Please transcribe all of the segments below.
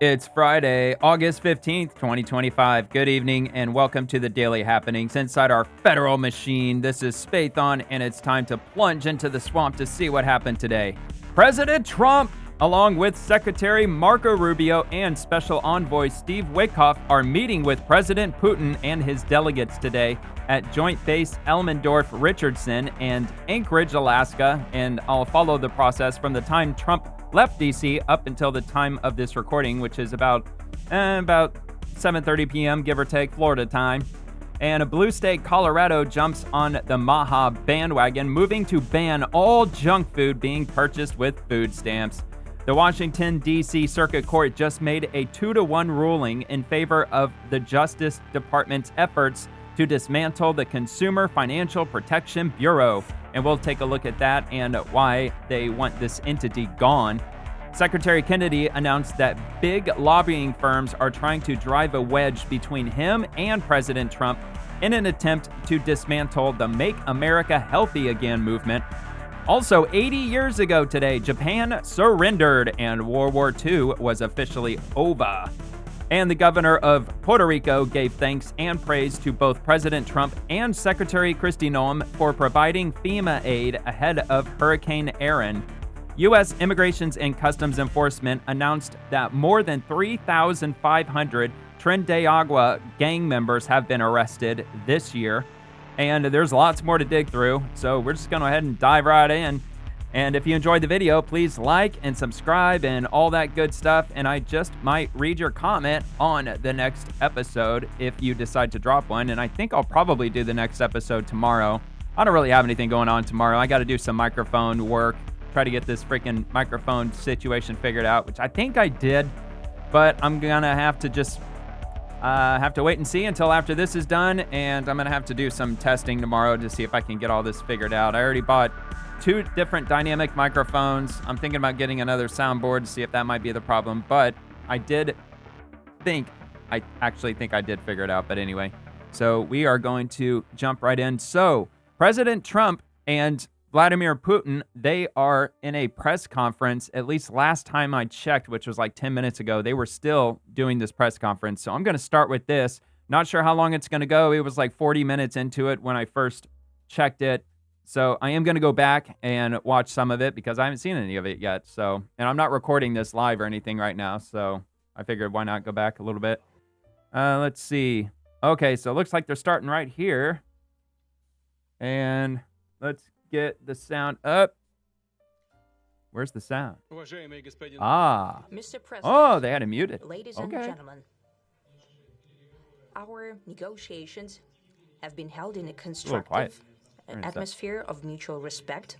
It's Friday, August 15th, 2025. Good evening and welcome to the Daily Happenings inside our federal machine. This is Spathon and it's time to plunge into the swamp to see what happened today. President Trump, along with Secretary Marco Rubio and Special Envoy Steve Witkoff, are meeting with President Putin and his delegates today at Joint Base Elmendorf, Richardson, and Anchorage, Alaska. And I'll follow the process from the time Trump left D.C. up until the time of this recording, which is about 7:30 p.m., give or take, Florida time. And a blue state, Colorado, jumps on the MAHA bandwagon, moving to ban all junk food being purchased with food stamps. The Washington, D.C. Circuit Court just made a 2-1 ruling in favor of the Justice Department's efforts to dismantle the Consumer Financial Protection Bureau. And we'll take a look at that and why they want this entity gone. Secretary Kennedy announced that big lobbying firms are trying to drive a wedge between him and President Trump in an attempt to dismantle the Make America Healthy Again movement. Also, 80 years ago today, Japan surrendered and World War II was officially over. And the governor of Puerto Rico gave thanks and praise to both President Trump and Secretary Kristi Noem for providing FEMA aid ahead of Hurricane Erin. U.S. Immigrations and Customs Enforcement announced that more than 3,500 Tren de Agua gang members have been arrested this year. And there's lots more to dig through, so we're just going to go ahead and dive right in. And if you enjoyed the video, please like and subscribe and all that good stuff. And I just might read your comment on the next episode if you decide to drop one. And I think I'll probably do the next episode tomorrow. I don't really have anything going on tomorrow. I got to do some microphone work, try to get this freaking microphone situation figured out, which I think I did. But I'm going to have to just have to wait and see until after this is done. And I'm going to have to do some testing tomorrow to see if I can get all this figured out. I already bought 2 different dynamic microphones. I'm thinking about getting another soundboard to see if that might be the problem. But I actually think I did figure it out. But anyway, so we are going to jump right in. So President Trump and Vladimir Putin, they are in a press conference. At least last time I checked, which was like 10 minutes ago, they were still doing this press conference. So I'm going to start with this. Not sure how long it's going to go. It was like 40 minutes into it when I first checked it. So I am going to go back and watch some of it because I haven't seen any of it yet. So, and I'm not recording this live or anything right now. So I figured why not go back a little bit. Let's see. Okay, so it looks like they're starting right here. And let's get the sound up. Where's the sound? Mr. President, oh, they had it muted. Ladies and gentlemen, our negotiations have been held in a constructive atmosphere of mutual respect.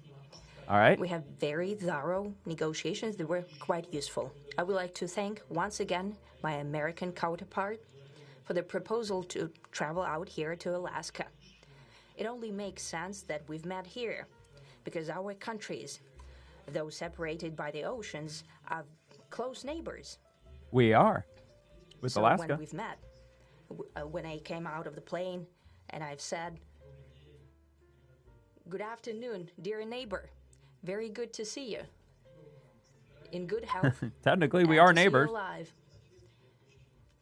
All right. We have very thorough negotiations that were quite useful. I would like to thank once again my American counterpart for the proposal to travel out here to Alaska. It only makes sense that we've met here because our countries, though separated by the oceans, are close neighbors. We are with Alaska. When we've met, when I came out of the plane and I've said, "Good afternoon, dear neighbor. Very good to see you. In good health." Technically, we are neighbors. See you alive.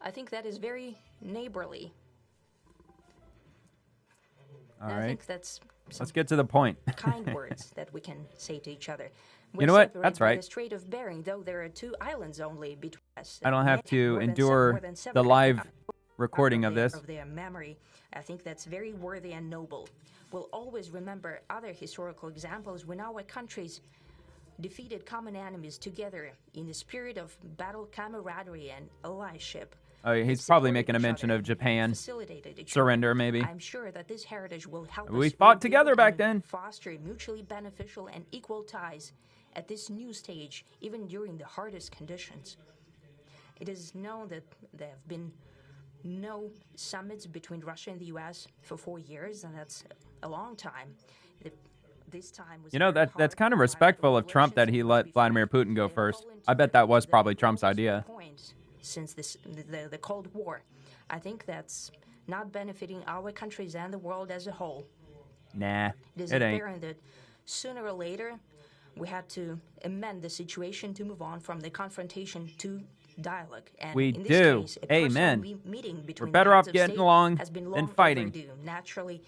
I think that is very neighborly. All I right. think that's Let's get to the point. kind words that we can say to each other. You know what? That's right. The Strait of Bering, though there are 2 islands only between us. I don't have to endure the live recording of this. Of their memory, I think that's very worthy and noble. We'll always remember other historical examples when our countries defeated common enemies together in the spirit of battle camaraderie and allyship. Oh, he's probably making a mention of Japan surrender, maybe. I'm sure that this heritage will help us. We fought together back then. Foster mutually beneficial and equal ties at this new stage, even during the hardest conditions. It is known that there have been no summits between Russia and the U.S. for 4 years, and that's a long time. This time was that's kind of respectful of Trump that he let Vladimir Putin go first. I bet that was probably Trump's idea. Since the Cold War, I think that's not benefiting our countries and the world as a whole. Nah, it is it ain't. apparent that sooner or later we had to amend the situation to move on from the confrontation to dialogue. And We in this do. case, a Amen. personal meeting between We're better the off heads of getting state along has been than long fighting. overdue. Naturally,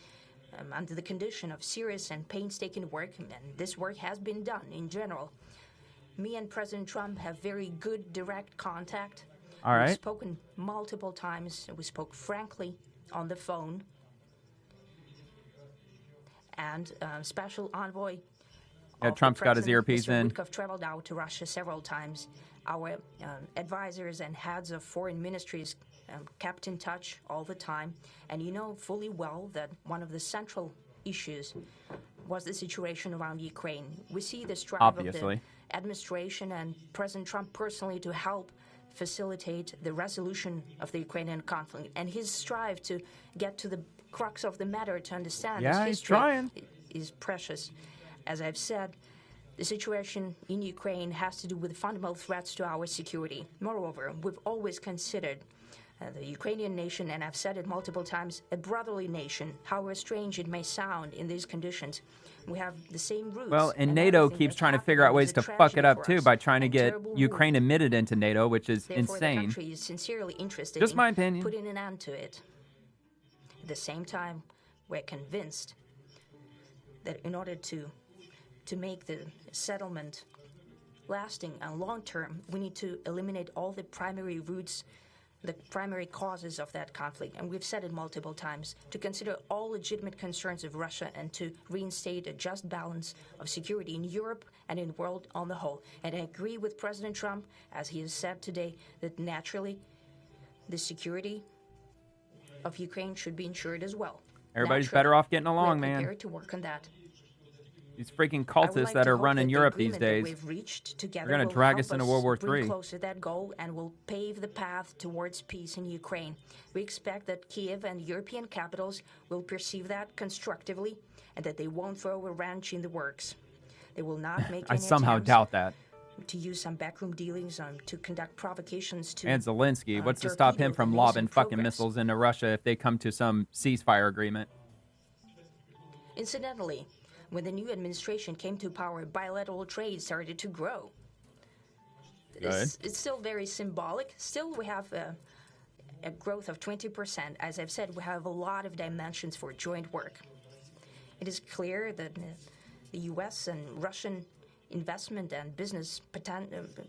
under the condition of serious and painstaking work, and this work has been done in general. Me and President Trump have very good direct contact. All right. We've spoken multiple times. We spoke frankly on the phone. And Special Envoy of Trump's the got his President, earpiece Mr. in. Witkoff traveled out to Russia several times. Our advisors and heads of foreign ministries kept in touch all the time. And you know fully well that one of the central issues was the situation around Ukraine. We see the strive Obviously. of the administration and President Trump personally to help facilitate the resolution of the Ukrainian conflict, and his strive to get to the crux of the matter, to understand this Yeah, he's history trying. is precious. As I've said, the situation in Ukraine has to do with fundamental threats to our security. Moreover, we've always considered the Ukrainian nation, and I've said it multiple times, a brotherly nation, however strange it may sound in these conditions. We have the same roots. Well, and NATO everything keeps that's trying to happened figure out is ways a to fuck it tragedy up, for too, us, by trying to a get terrible Ukraine wound. admitted into NATO, which is Therefore, the insane. country is sincerely interested Just in my opinion. putting an end to it. At the same time, we're convinced that in order to make the settlement lasting and long-term, we need to eliminate all the primary roots, the primary causes of that conflict. And we've said it multiple times, to consider all legitimate concerns of Russia and to reinstate a just balance of security in Europe and in the world on the whole. And I agree with President Trump, as he has said today, that naturally the security of Ukraine should be ensured as well. Everybody's Naturally, better off getting along, we're man. prepared to work on that. These freaking I would cultists like that to are hope running that the Europe these agreement that days. we've reached together They're gonna will drag help us into World War bring III. closer to that goal and will pave the path towards peace in Ukraine. We expect that Kiev and European capitals will perceive that constructively and that they won't throw a wrench in the works. They will not make I any somehow attempts doubt that. to use some backroom dealings to conduct provocations to And Zelensky, what's to stop him torpedo from the lobbing nascent fucking progress. missiles into Russia if they come to some ceasefire agreement? Incidentally, when the new administration came to power, bilateral trade started to grow. It's still very symbolic. Still, we have a growth of 20%. As I've said, we have a lot of dimensions for joint work. It is clear that the U.S. and Russian investment and business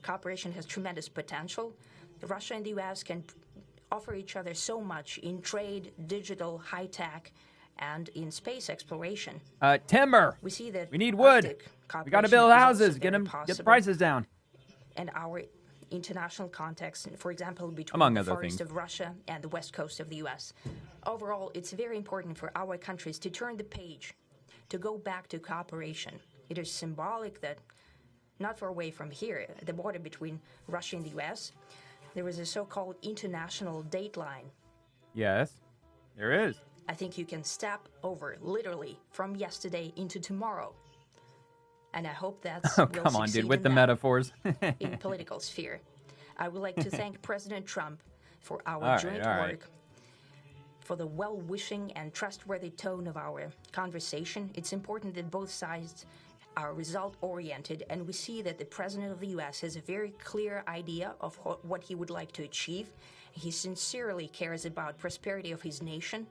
cooperation has tremendous potential. Russia and the U.S. can offer each other so much in trade, digital, high-tech, and in space exploration. Timber. We see that We need wood. Arctic We got to cooperation build is also houses. very Get the possible. prices down. And our international context, for example, between Among the other far things. east of Russia and the west coast of the U.S. Overall, it's very important for our countries to turn the page, to go back to cooperation. It is symbolic that not far away from here, at the border between Russia and the U.S., there is a so-called international date line. Yes, there is. I think you can step over, literally, from yesterday into tomorrow. And I hope that's Oh, come on, dude, with the metaphors. in political sphere. I would like to thank President Trump for our All joint right. work, for the well-wishing and trustworthy tone of our conversation. It's important that both sides are result-oriented, and we see that the President of the U.S. has a very clear idea of what he would like to achieve. He sincerely cares about prosperity of his nation.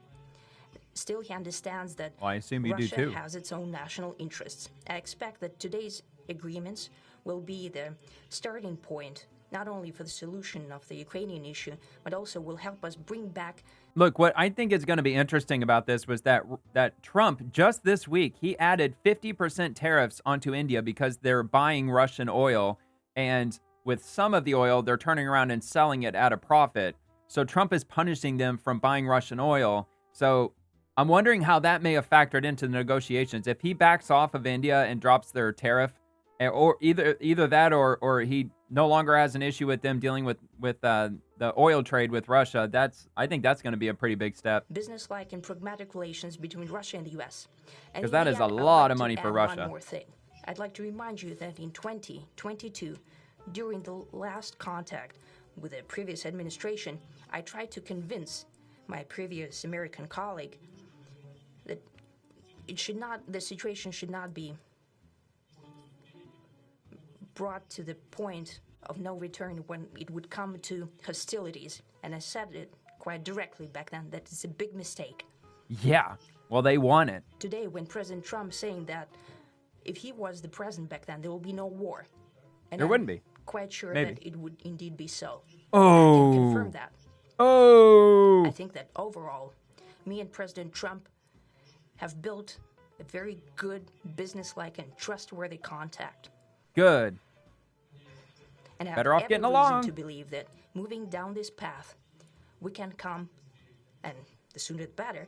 Still, he understands that Well, I assume you do Russia too. has its own national interests. I expect that today's agreements will be the starting point, not only for the solution of the Ukrainian issue, but also will help us bring back. Look, what I think is going to be interesting about this was that Trump, just this week, he added 50% tariffs onto India because they're buying Russian oil. And with some of the oil, they're turning around and selling it at a profit. So Trump is punishing them from buying Russian oil. So I'm wondering how that may have factored into the negotiations. If he backs off of India and drops their tariff, or either that or he no longer has an issue with them dealing with the oil trade with Russia, I think that's going to be a pretty big step. Business-like and pragmatic relations between Russia and the U.S. Because that is a lot of money for Russia. One more thing. I'd like to remind you that in 2022, during the last contact with the previous administration, I tried to convince my previous American colleague that the situation should not be brought to the point of no return when it would come to hostilities. And I said it quite directly back then that it's a big mistake. Yeah. Well, they won it. Today, when President Trump saying that if he was the president back then, there will be no war. And There wouldn't be. Quite sure Maybe. that it would indeed be so. Oh. I can confirm that. Oh. I think that overall, me and President Trump have built a very good, business-like, and trustworthy contact. Good. And I have Better off every getting reason along. to believe that moving down this path, we can come, and the sooner the better,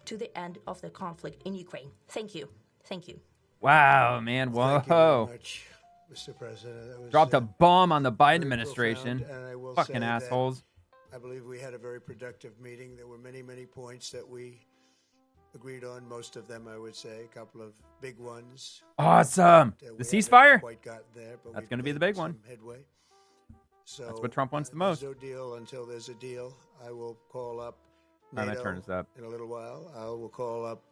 to the end of the conflict in Ukraine. Thank you. Thank you. Wow, man. Thank you Whoa. very much, Mr. President. That was, Dropped a bomb on the Biden very administration. profound, and I will Fucking say that assholes. I believe we had a very productive meeting. There were many, many points that we agreed on. Most of them, I would say, a couple of big ones. Awesome. that we The haven't ceasefire? quite gotten there, but That's we've gonna be the made big one. some headway. So That's what Trump wants the most. There's no deal until there's a deal. I will call up I'm NATO gonna turn this up. in a little while. I will call up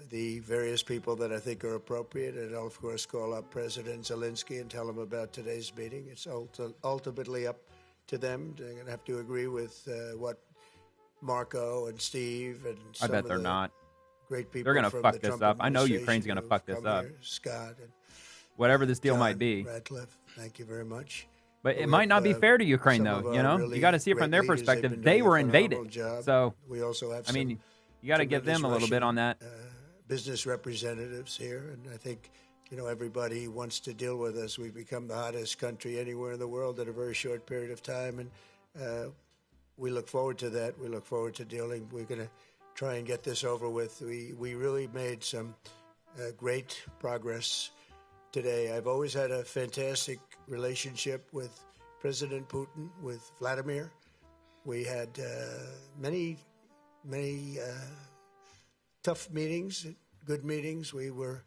the various people that I think are appropriate, and I'll, of course, call up President Zelensky and tell him about today's meeting. It's ultimately up to them. They're going to have to agree with what Marco and Steve and I some bet of they're the not. great people They're gonna from fuck the this Trump up. I know administration Ukraine's gonna who've fuck this come up. here. Scott and Whatever this deal John might be. Radcliffe, thank you very much. But it We might have, not be fair to Ukraine, some though. of You our know, really you got to see it from great their leaders. They've perspective. been They doing a were phenomenal invaded. job. So, we also have I mean, some you got to give them a little bit on that. business representatives here, and I think everybody wants to deal with us. We've become the hottest country anywhere in the world in a very short period of time, and we look forward to that. We look forward to dealing. We're going to try and get this over with. We really made some great progress today. I've always had a fantastic relationship with President Putin, with Vladimir. We had many tough meetings, good meetings. We were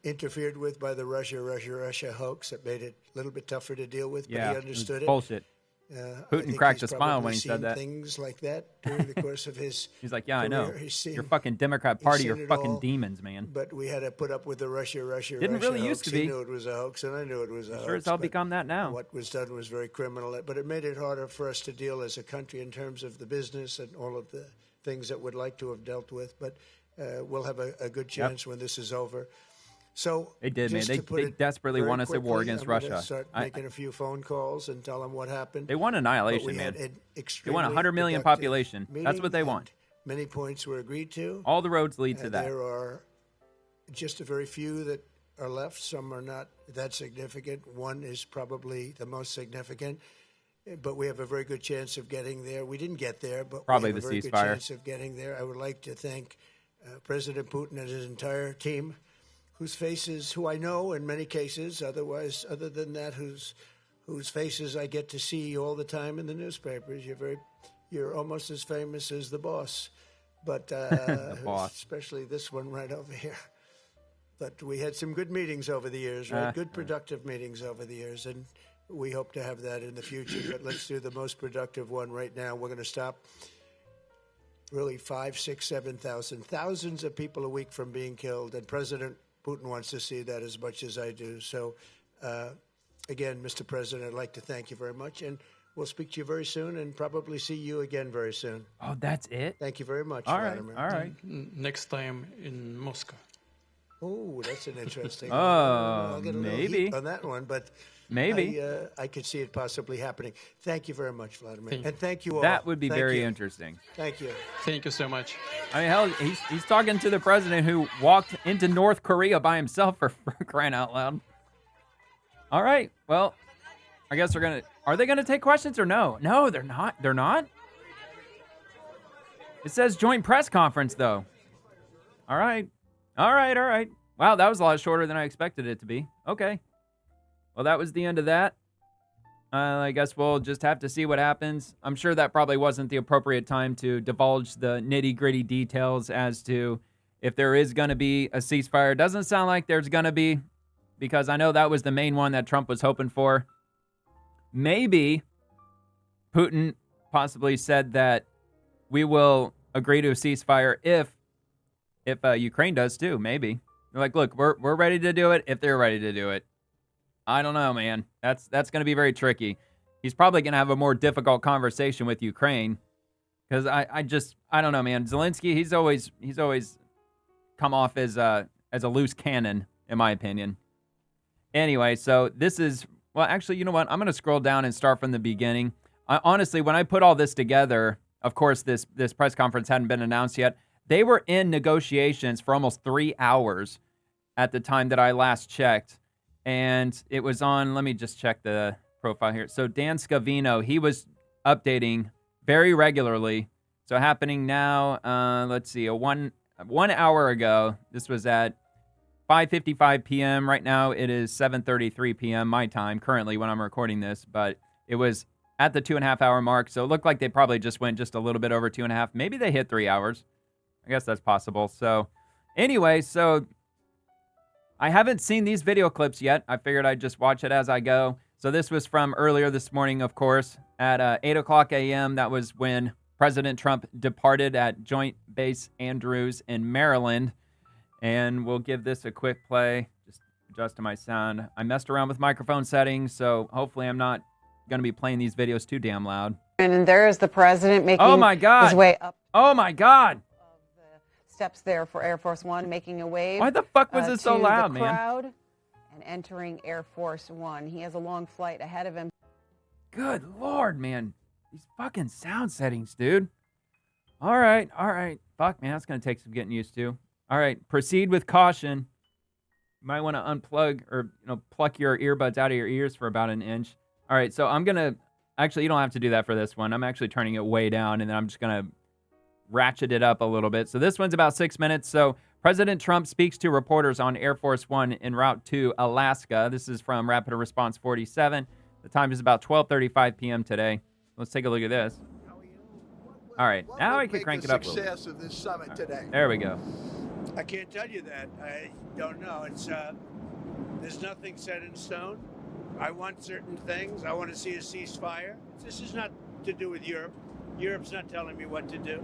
interfered with by the Russia hoax that made it a little bit tougher to deal with, but Yeah, he understood it. bullshit. I Putin think cracked he's a smile probably when he said seen that. things like that during the course of his He's like, yeah, I know. career. He's seen- Your fucking Democrat Party, seen you're it fucking all. demons, man. But we had to put up with the Russia Didn't really hoax. used to He be. knew it was a hoax, and I knew it was a hoax. Sure as hell but become that now. What was done was very criminal, but it made it harder for us to deal as a country in terms of the business and all of the things that we'd like to have dealt with. But we'll have a good chance when this is over. So They did, man. just They to put it desperately very want us at war quickly, against I'm gonna Russia. Start making a few phone calls and tell them what happened. They want But annihilation, we man. had an They extremely want 100 million productive population. That's meeting, what they and want. Many points were agreed to. All the roads lead to And that. there are just a very few that are left. Some are not that significant. One is probably the most significant. But we have a very good chance of getting there. We didn't get there, but Probably we have the a very good ceasefire. chance of getting there. I would like to thank President Putin and his entire team, who I know in many cases, other than that, whose faces I get to see all the time in the newspapers. You're almost as famous as the boss, but boss. especially this one right over here. But we had some good meetings over the years, right? Good productive meetings over the years, and we hope to have that in the future. But let's do the most productive one right now. We're going to stop really 5, 6, 7,000, thousands of people a week from being killed, and President Putin wants to see that as much as I do. So, again, Mr. President, I'd like to thank you very much, and we'll speak to you very soon and probably see you again very soon. Oh, that's it? Thank you very much, All right, Vladimir. all right. Next time in Moscow. Oh, that's an interesting Oh, I'll get a little maybe. heat on that one, but Maybe. I could see it possibly happening. Thank you very much, Vladimir. Thank you. And thank you all. That would be Thank very you. interesting. Thank you. Thank you so much. I mean, hell, he's talking to the president who walked into North Korea by himself for crying out loud. All right. Well, I guess are they going to take questions or no? No, they're not. They're not? It says joint press conference, though. All right. All right. Wow, that was a lot shorter than I expected it to be. Okay. Well, that was the end of that. I guess we'll just have to see what happens. I'm sure that probably wasn't the appropriate time to divulge the nitty-gritty details as to if there is going to be a ceasefire. Doesn't sound like there's going to be, because I know that was the main one that Trump was hoping for. Maybe Putin possibly said that we will agree to a ceasefire if Ukraine does too. Maybe they're like, look, we're ready to do it if they're ready to do it. I don't know, man. That's going to be very tricky. He's probably going to have a more difficult conversation with Ukraine because I don't know, man. Zelensky, he's always come off as a loose cannon, in my opinion. Anyway, so this is, well, actually, you know what? I'm going to scroll down and start from the beginning. Honestly, when I put all this together, of course, this press conference hadn't been announced yet. They were in negotiations for almost 3 hours at the time that I last checked. And it was on, let me just check the profile here. So Dan Scavino, he was updating very regularly. So happening now, let's see, one hour ago, this was at 5:55 p.m. Right now, it is 7:33 p.m. my time currently when I'm recording this, but it was at the 2.5 hour mark. So it looked like they probably just went just a little bit over 2.5. Maybe they hit 3 hours. I guess that's possible. So anyway, so I haven't seen these video clips yet. I figured I'd just watch it as I go. So this was from earlier this morning, of course, at 8 o'clock a.m. That was when President Trump departed at Joint Base Andrews in Maryland. And we'll give this a quick play, just adjusting my sound. I messed around with microphone settings, so hopefully I'm not going to be playing these videos too damn loud. And there is the president making his way up. Oh, my God. The steps there for Air Force One, making a wave. Why the fuck was it so loud, the man? Crowd and entering Air Force One. He has a long flight ahead of him. Good Lord, man. These fucking sound settings, dude. All right. Fuck, man, that's going to take some getting used to. All right, proceed with caution. You might want to unplug or pluck your earbuds out of your ears for about an inch. All right, so I'm going to... Actually, you don't have to do that for this one. I'm actually turning it way down, and then I'm just going to ratchet it up a little bit. So this one's about 6 minutes. So President Trump speaks to reporters on Air Force One en route to Alaska. This is from Rapid Response 47. The time is about 12:35 p.m. today. Let's take a look at this. All right, now I can crank it up a little. Success of this summit today. There we go. I can't tell you that. I don't know. It's there's nothing set in stone. I want certain things. I want to see a ceasefire. This is not to do with Europe. Europe's not telling me what to do,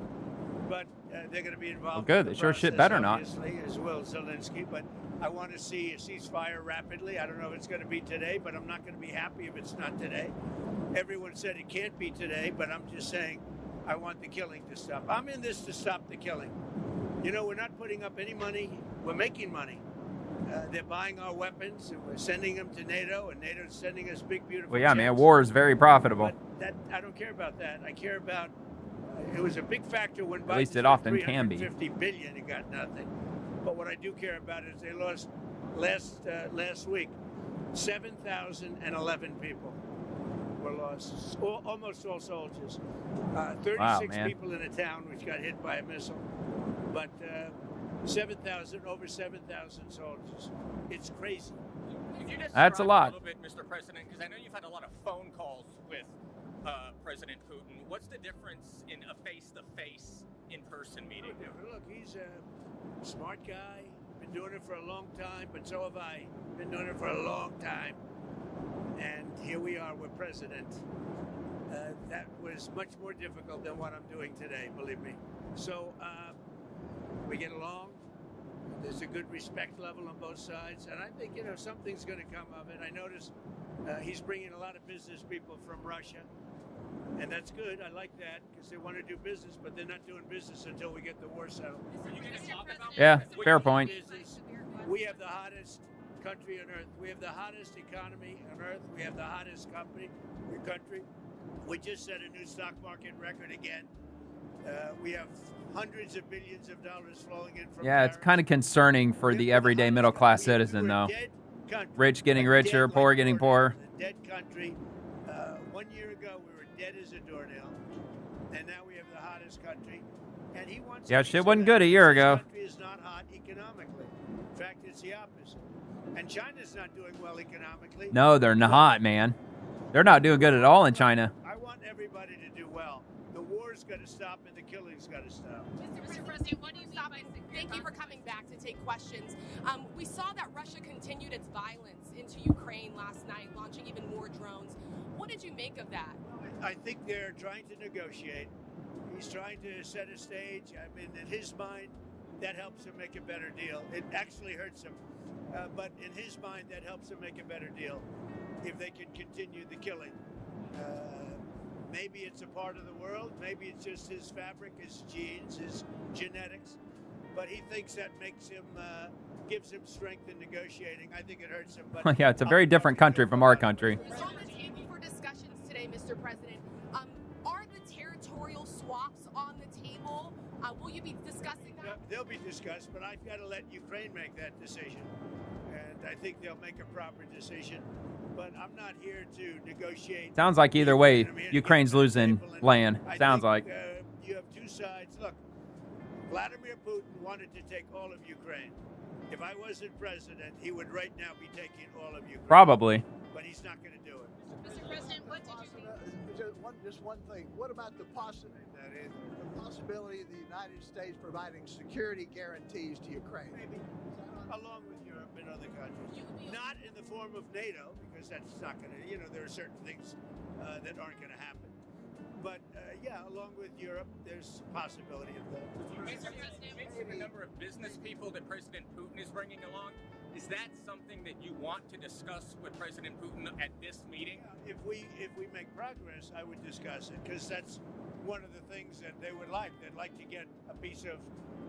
but they're going to be involved. Well, good. In the They sure shit process, better not. obviously, as well as Zelensky. But I want to see a ceasefire rapidly. I don't know if it's going to be today, but I'm not going to be happy if it's not today. Everyone said it can't be today, but I'm just saying I want the killing to stop. I'm in this to stop the killing. You know, we're not putting up any money. We're making money. They're buying our weapons, and we're sending them to NATO, and NATO's sending us big, beautiful Well, yeah, jets. man, war is very profitable. But that, I don't care about that. I care about, it was a big factor when Biden At least it spent often can be. $350 billion and got nothing. But what I do care about is they lost last week, 7,011 people were lost, almost all soldiers. 36 people in a town which got hit by a missile. But over 7,000 soldiers. It's crazy. That's a lot. A little bit, Mr. President, because I know you've had a lot of phone calls with President Putin. What's the difference in a face-to-face, in-person meeting? Look, he's a smart guy. Been doing it for a long time, but so have I. Been doing it for a long time. And here we are with President. That was much more difficult than what I'm doing today, believe me. So we get along. There's a good respect level on both sides. And I think, something's going to come of it. I noticed he's bringing a lot of business people from Russia. And that's good. I like that because they want to do business, but they're not doing business until we get the war settled. Yeah, fair point. We have the hottest country on earth. We have the hottest economy on earth. We have the hottest country. We just set a new stock market record again. We have hundreds of billions of dollars flowing in from Yeah, it's kind of concerning for the everyday middle-class citizen, though. Rich getting richer, poor getting poorer. Dead country. 1 year ago, we were dead as a doornail, and now we have the hottest country. And he wants. Yeah, shit wasn't good a year ago. This country is not hot economically. In fact, it's the opposite. And China's not doing well economically. No, they're not, man. They're not doing good at all in China. I want everybody to do well. The war's got to stop, and the killing's got to stop. Mr. President, what do you stop? Thank you for coming back to take questions. We saw that Russia continued its violence into Ukraine last night, launching even more drones. What did you make of that? I think they're trying to negotiate. He's trying to set a stage. I mean, in his mind, that helps him make a better deal. It actually hurts him. But in his mind, that helps him make a better deal if they can continue the killing. Maybe it's a part of the world. Maybe it's just his fabric, his genes, his genetics. But he thinks that makes him, gives him strength in negotiating. I think it hurts him. But Yeah, it's a very different country from our country. It's on the table for discussions today, Mr. President. Are the territorial swaps on the table? Will you be discussing that? They'll be discussed, but I've got to let Ukraine make that decision. And I think they'll make a proper decision. But I'm not here to negotiate. Sounds like either way, Ukraine's losing land. Sounds like. You have two sides. Look, Vladimir Putin wanted to take all of Ukraine. If I wasn't president, he would right now be taking all of Ukraine. Probably. But he's not going to do it. Mr. President, what did you think? Just one thing. What about the possibility of the United States providing security guarantees to Ukraine? Maybe. Along with Europe and other countries. Not in the form of NATO, because that's not going to, there are certain things that aren't going to happen. But, yeah, along with Europe, there's a possibility of that. Mr. President, the number of business people that President Putin is bringing along, is that something that you want to discuss with President Putin at this meeting? Yeah, if we make progress, I would discuss it, because that's one of the things that they would like. They'd like to get a piece of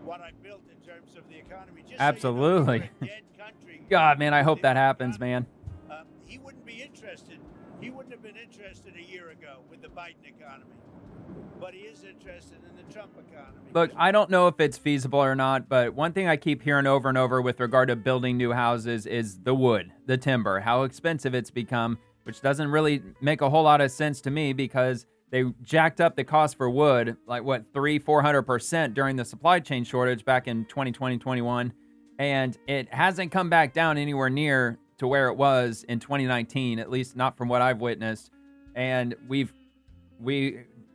what I built in terms of the economy. Just absolutely. So we're a dead country. God, man, I hope that happens, man. He wouldn't be interested. He wouldn't have been interested a year ago with the Biden economy. But he is interested in the Trump economy. Look, I don't know if it's feasible or not, but one thing I keep hearing over and over with regard to building new houses is the wood, the timber, how expensive it's become, which doesn't really make a whole lot of sense to me because they jacked up the cost for wood, like 400% during the supply chain shortage back in 2020, 21. And it hasn't come back down anywhere near to where it was in 2019, at least not from what I've witnessed. And we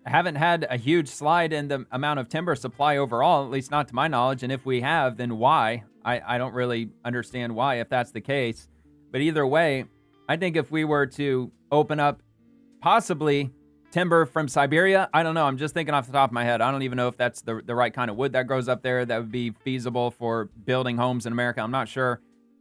haven't had a huge slide in the amount of timber supply overall, at least not to my knowledge. And if we have, then why? I don't really understand why, if that's the case. But either way, I think if we were to open up possibly timber from Siberia, I don't know. I'm just thinking off the top of my head. I don't even know if that's the right kind of wood that grows up there that would be feasible for building homes in America. I'm not sure.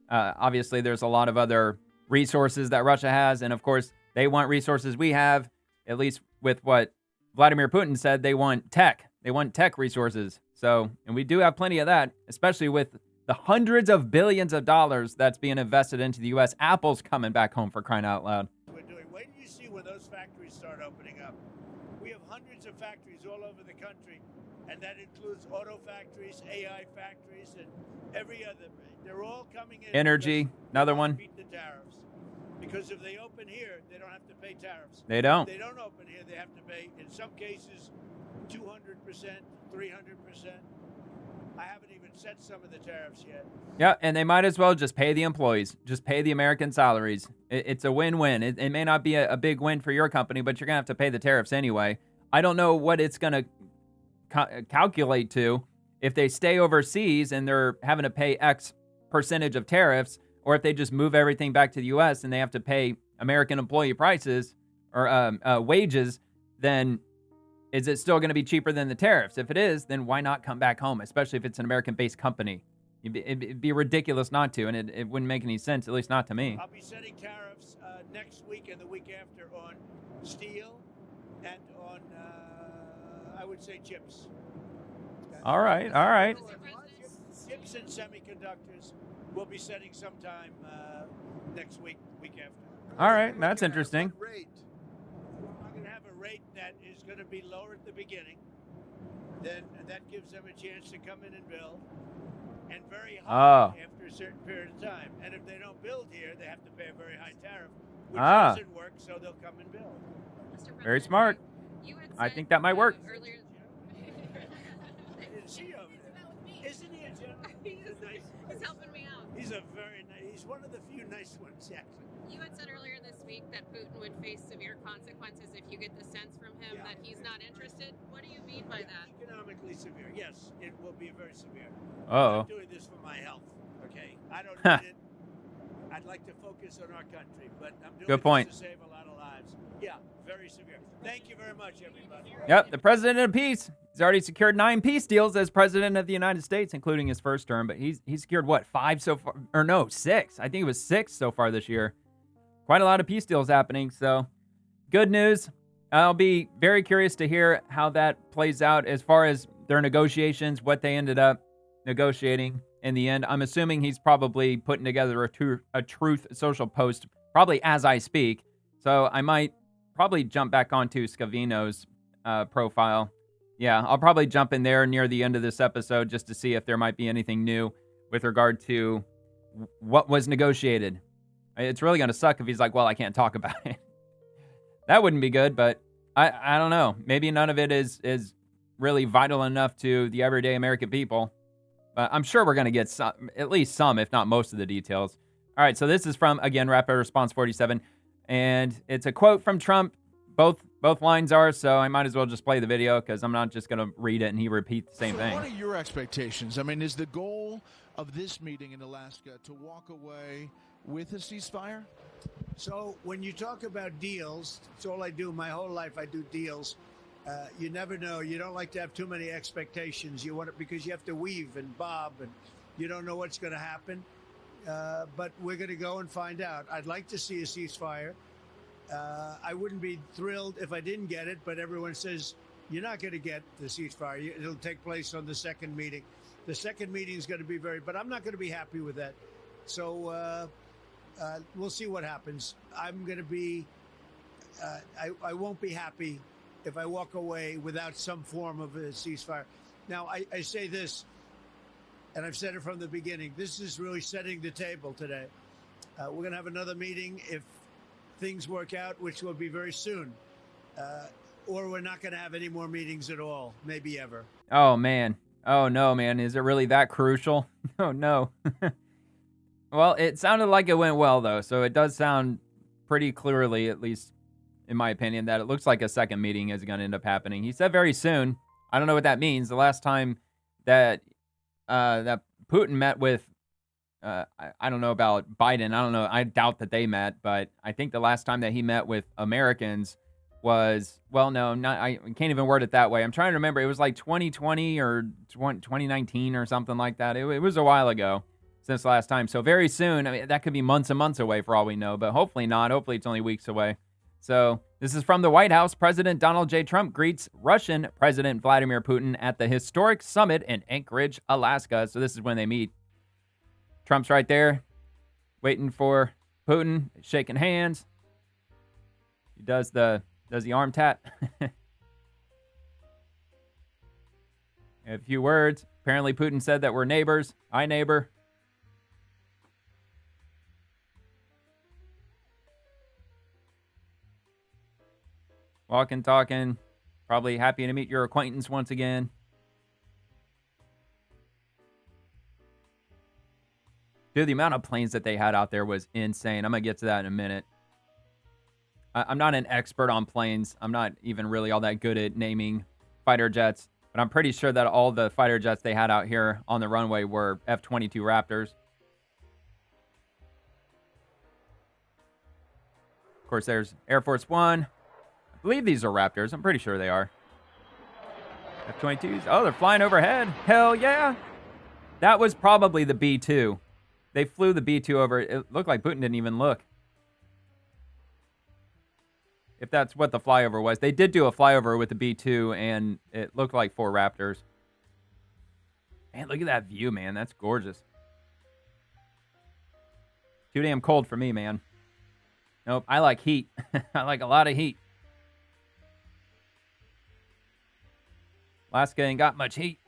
Obviously, there's a lot of other resources that Russia has. And of course, they want resources we have, at least with what Vladimir Putin said. They want tech. They want tech resources. So, and we do have plenty of that, especially with the hundreds of billions of dollars that's being invested into the U.S. Apple's coming back home, for crying out loud. We're doing. Wait till you see when those factories start opening up. We have hundreds of factories all over the country, and that includes auto factories, AI factories, and every other. They're all coming in. Energy, another one. Beat the tariffs. Because if they open here, they don't have to pay tariffs. They don't. If they don't open here, they have to pay, in some cases, 200%, 300%. I haven't even set some of the tariffs yet. Yeah, and they might as well just pay the employees. Just pay the American salaries. It's a win-win. It may not be a big win for your company, but you're going to have to pay the tariffs anyway. I don't know what it's going to calculate to if they stay overseas and they're having to pay X percentage of tariffs, or if they just move everything back to the U.S. and they have to pay American employee prices or wages, then is it still going to be cheaper than the tariffs? If it is, then why not come back home, especially if it's an American-based company? It'd be ridiculous not to, and it wouldn't make any sense, at least not to me. I'll be setting tariffs next week and the week after on steel and on, I would say, chips. All right, all right. Chips and semiconductors we'll be setting sometime next week, week after. All right, that's interesting. I'm going to have a rate that is going to be lower at the beginning. Then that gives them a chance to come in and build. And very high after a certain period of time. And if they don't build here, they have to pay a very high tariff, which doesn't work, so they'll come and build. Very smart. I think that might work. Earlier. I didn't see you over there. Isn't he a gentleman? He's helping me out. He's a very nice, he's one of the few nice ones, actually. You had said earlier this week that Putin would face severe consequences if you get the sense from him that he's not interested. What do you mean by that? Economically severe. Yes, it will be very severe. Uh-oh. I'm doing this for my health, okay? I don't need it. I'd like to focus on our country, but I'm doing this to save a lot of lives. Yeah, very severe. Thank you very much, everybody. Yep, the president of peace. He's already secured 9 peace deals as president of the United States, including his first term. But he's secured, what, 5 so far? Or no, 6. I think it was 6 so far this year. Quite a lot of peace deals happening. So good news. I'll be very curious to hear how that plays out as far as their negotiations, what they ended up negotiating in the end. I'm assuming he's probably putting together a truth social post probably as I speak. So I might probably jump back onto Scavino's profile. Yeah, I'll probably jump in there near the end of this episode just to see if there might be anything new with regard to what was negotiated. It's really going to suck if he's like, well, I can't talk about it. That wouldn't be good, but I don't know. Maybe none of it is really vital enough to the everyday American people. But I'm sure we're going to get some, at least some, if not most of the details. All right, so this is from, again, Rapid Response 47. And it's a quote from Trump. Both lines are, so I might as well just play the video because I'm not just going to read it and he repeat the same thing. What are your expectations? I mean, is the goal of this meeting in Alaska to walk away with a ceasefire? So when you talk about deals, it's all I do. My whole life I do deals. You never know. You don't like to have too many expectations. You want it because you have to weave and bob and you don't know what's going to happen. But we're going to go and find out. I'd like to see a ceasefire. I wouldn't be thrilled if I didn't get it, but everyone says you're not going to get the ceasefire. It'll take place on the second meeting. The second meeting is going to be but I'm not going to be happy with that. So we'll see what happens. I'm going to be, I won't be happy if I walk away without some form of a ceasefire. Now, I say this, and I've said it from the beginning, this is really setting the table today. We're going to have another meeting if things work out, which will be very soon. Or we're not going to have any more meetings at all, maybe ever. Oh, man. Oh, no, man. Is it really that crucial? Oh, no. Well, it sounded like it went well, though. So it does sound pretty clearly, at least in my opinion, that it looks like a second meeting is going to end up happening. He said very soon. I don't know what that means. The last time that that Putin met with, I don't know about Biden. I don't know. I doubt that they met, but I think the last time that he met with Americans was, well, no, not. I can't even word it that way. I'm trying to remember. It was like 2020 or 2019 or something like that. It was a while ago since last time. So very soon. I mean, that could be months and months away for all we know, but hopefully not. Hopefully it's only weeks away. So this is from the White House. President Donald J. Trump greets Russian President Vladimir Putin at the historic summit in Anchorage, Alaska. So this is when they meet. Trump's right there waiting for Putin, shaking hands. He does the arm tat. A few words. Apparently Putin said that we're neighbors. Hi, neighbor. Walking, talking, probably happy to meet your acquaintance once again. Dude, the amount of planes that they had out there was insane. I'm going to get to that in a minute. I'm not an expert on planes. I'm not even really all that good at naming fighter jets, but I'm pretty sure that all the fighter jets they had out here on the runway were F-22 Raptors. Of course, there's Air Force One. I believe these are Raptors. I'm pretty sure they are. F-22s. Oh, they're flying overhead. Hell yeah. That was probably the B-2. They flew the B-2 over. It looked like Putin didn't even look. If that's what the flyover was. They did do a flyover with the B-2, and it looked like 4 Raptors. Man, look at that view, man. That's gorgeous. Too damn cold for me, man. Nope, I like heat. I like a lot of heat. Alaska ain't got much heat.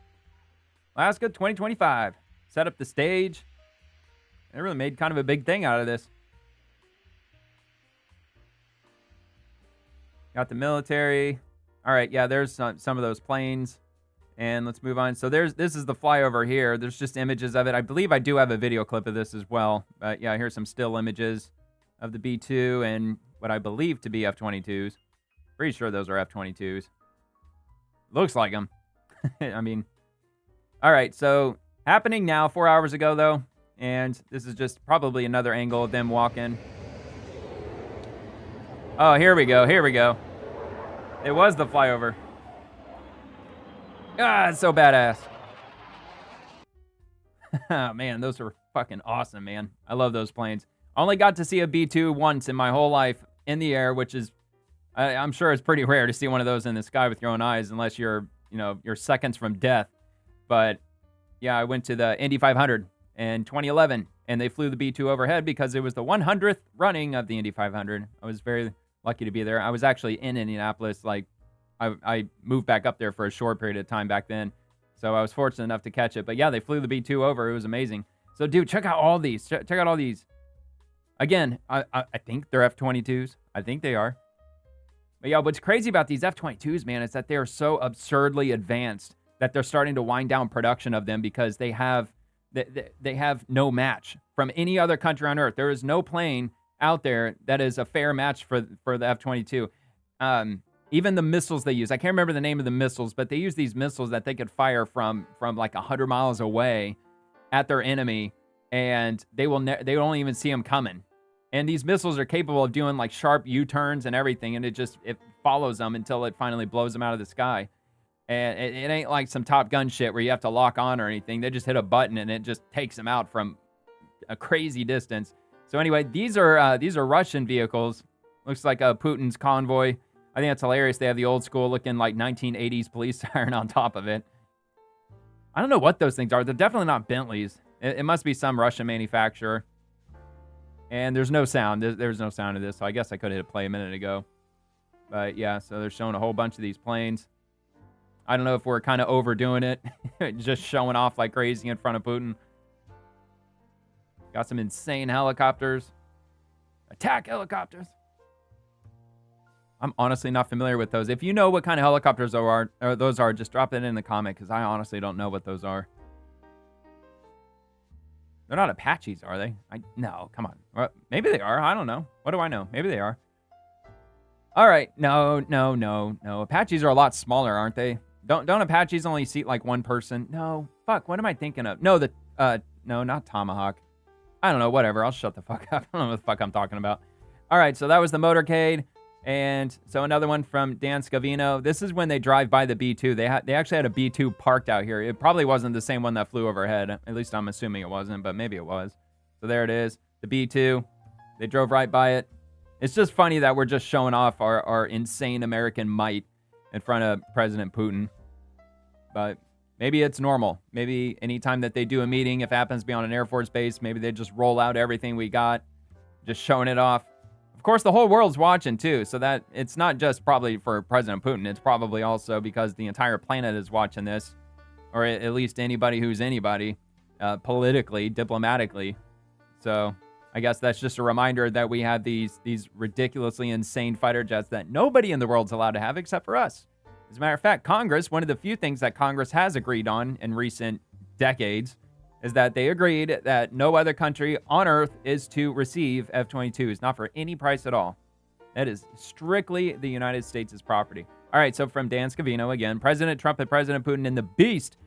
Alaska 2025. Set up the stage. They really made kind of a big thing out of this. Got the military. All right, yeah, there's some of those planes. And let's move on. So this is the flyover here. There's just images of it. I believe I do have a video clip of this as well. But yeah, here's some still images of the B-2 and what I believe to be F-22s. Pretty sure those are F-22s. Looks like them. I mean, all right, so happening now, 4 hours ago, though. And this is just probably another angle of them walking. Oh, here we go. Here we go. It was the flyover. Ah, it's so badass. Man, those are fucking awesome, man. I love those planes. I only got to see a B-2 once in my whole life in the air, which is, I'm sure it's pretty rare to see one of those in the sky with your own eyes, unless you're seconds from death. But yeah, I went to the Indy 500 in 2011, and they flew the B-2 overhead because it was the 100th running of the Indy 500. I was very lucky to be there. I was actually in Indianapolis. Like, I moved back up there for a short period of time back then, so I was fortunate enough to catch it. But yeah, they flew the B-2 over. It was amazing. So, dude, check out all these. Check out all these. Again, I think they're F-22s. I think they are. But yeah, what's crazy about these F-22s, man, is that they're so absurdly advanced that they're starting to wind down production of them because they have no match from any other country on Earth. There is no plane out there that is a fair match for the F-22. Even the missiles they use, I can't remember the name of the missiles, but they use these missiles that they could fire from like 100 miles away at their enemy, and they won't even see them coming. And these missiles are capable of doing like sharp U-turns and everything, and it follows them until it finally blows them out of the sky. And it ain't like some Top Gun shit where you have to lock on or anything. They just hit a button and it just takes them out from a crazy distance. So anyway, these are Russian vehicles. Looks like Putin's convoy. I think that's hilarious. They have the old school looking like 1980s police siren on top of it. I don't know what those things are. They're definitely not Bentleys. It must be some Russian manufacturer. And there's no sound. There's no sound of this, so I guess I could have hit play a minute ago. But yeah, so they're showing a whole bunch of these planes. I don't know if we're kind of overdoing it, just showing off like crazy in front of Putin. Got some insane helicopters. Attack helicopters. I'm honestly not familiar with those. If you know what kind of helicopters those are, just drop it in the comment, because I honestly don't know what those are. They're not Apaches, are they? No, come on. Well, maybe they are. I don't know. What do I know? Maybe they are. All right. No. Apaches are a lot smaller, aren't they? Don't Apaches only seat like one person? No. Fuck. What am I thinking of? No, no, not Tomahawk. I don't know. Whatever. I'll shut the fuck up. I don't know what the fuck I'm talking about. All right. So that was the motorcade. And so another one from Dan Scavino. This is when they drive by the B-2. They actually had a B-2 parked out here. It probably wasn't the same one that flew overhead. At least I'm assuming it wasn't, but maybe it was. So there it is. The B-2. They drove right by it. It's just funny that we're just showing off our insane American might in front of President Putin. But maybe it's normal. Maybe anytime that they do a meeting, if it happens to be on an Air Force base, maybe they just roll out everything we got, just showing it off. Of course, the whole world's watching too, so that it's not just probably for President Putin. It's probably also because the entire planet is watching this, or at least anybody who's anybody, politically, diplomatically. So I guess that's just a reminder that we have these ridiculously insane fighter jets that nobody in the world's allowed to have except for us. As a matter of fact, Congress, one of the few things that Congress has agreed on in recent decades is that they agreed that no other country on Earth is to receive F-22s, not for any price at all. That is strictly the United States' property. All right, so from Dan Scavino again, President Trump and President Putin and the Beast